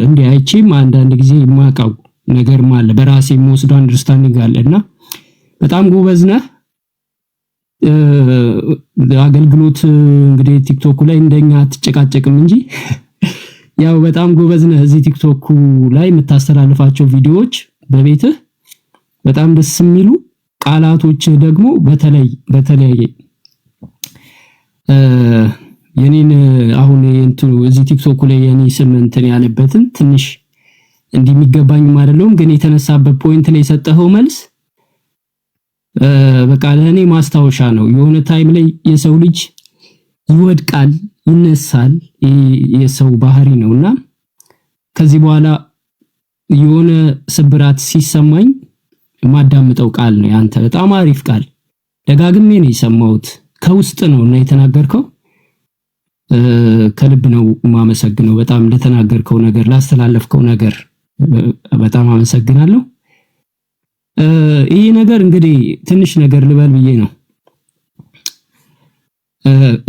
እንዲህ አይቼም አንዳንድ ጊዜ የማውቀው ነገርም አለ፣ በራሴ የምወስደው አንደርስታንዲንግ አለና በጣም ጎበዝ ነህ። አገልግሎት እንግዲህ ቲክቶክ ላይ እንደኛ አትጨቃጨቅም እንጂ ያው በጣም ጎበዝ ነህ። እዚህ ቲክቶክ ላይ የምታስተላልፋቸው ቪዲዮዎች በቤትህ በጣም ደስ የሚሉ ቃላቶች ደግሞ በተለይ የኔን አሁን እንትኑ እዚህ ቲክቶክ ላይ የኔ ስም እንትን ያለበትን ትንሽ እንደሚገባኝም አይደለም፣ ግን የተነሳበት ፖይንት ላይ የሰጠኸው መልስ በቃ ለኔ ማስታወሻ ነው። የሆነ ታይም ላይ የሰው ልጅ ይወድቃል፣ ይነሳል፣ የሰው ባህሪ ነውና ከዚህ በኋላ የሆነ ስብራት ሲሰማኝ ማዳምጠው ቃል ነው ያንተ። በጣም አሪፍ ቃል ደጋግሜ ነው የሰማሁት፣ ከውስጥ ነውና የተናገርከው። ከልብ ነው ማመሰግነው። በጣም ለተናገርከው ነገር ላስተላለፍከው ነገር በጣም አመሰግናለሁ። ይሄ ነገር እንግዲህ ትንሽ ነገር ልበል ብዬ ነው።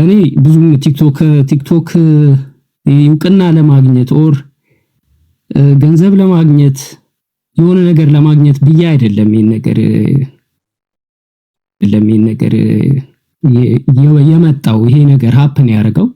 እኔ ብዙም ቲክቶክ እውቅና ለማግኘት ኦር ገንዘብ ለማግኘት የሆነ ነገር ለማግኘት ብዬ አይደለም ይሄን ነገር የመጣው ይሄ ነገር ሀፕን ያደረገው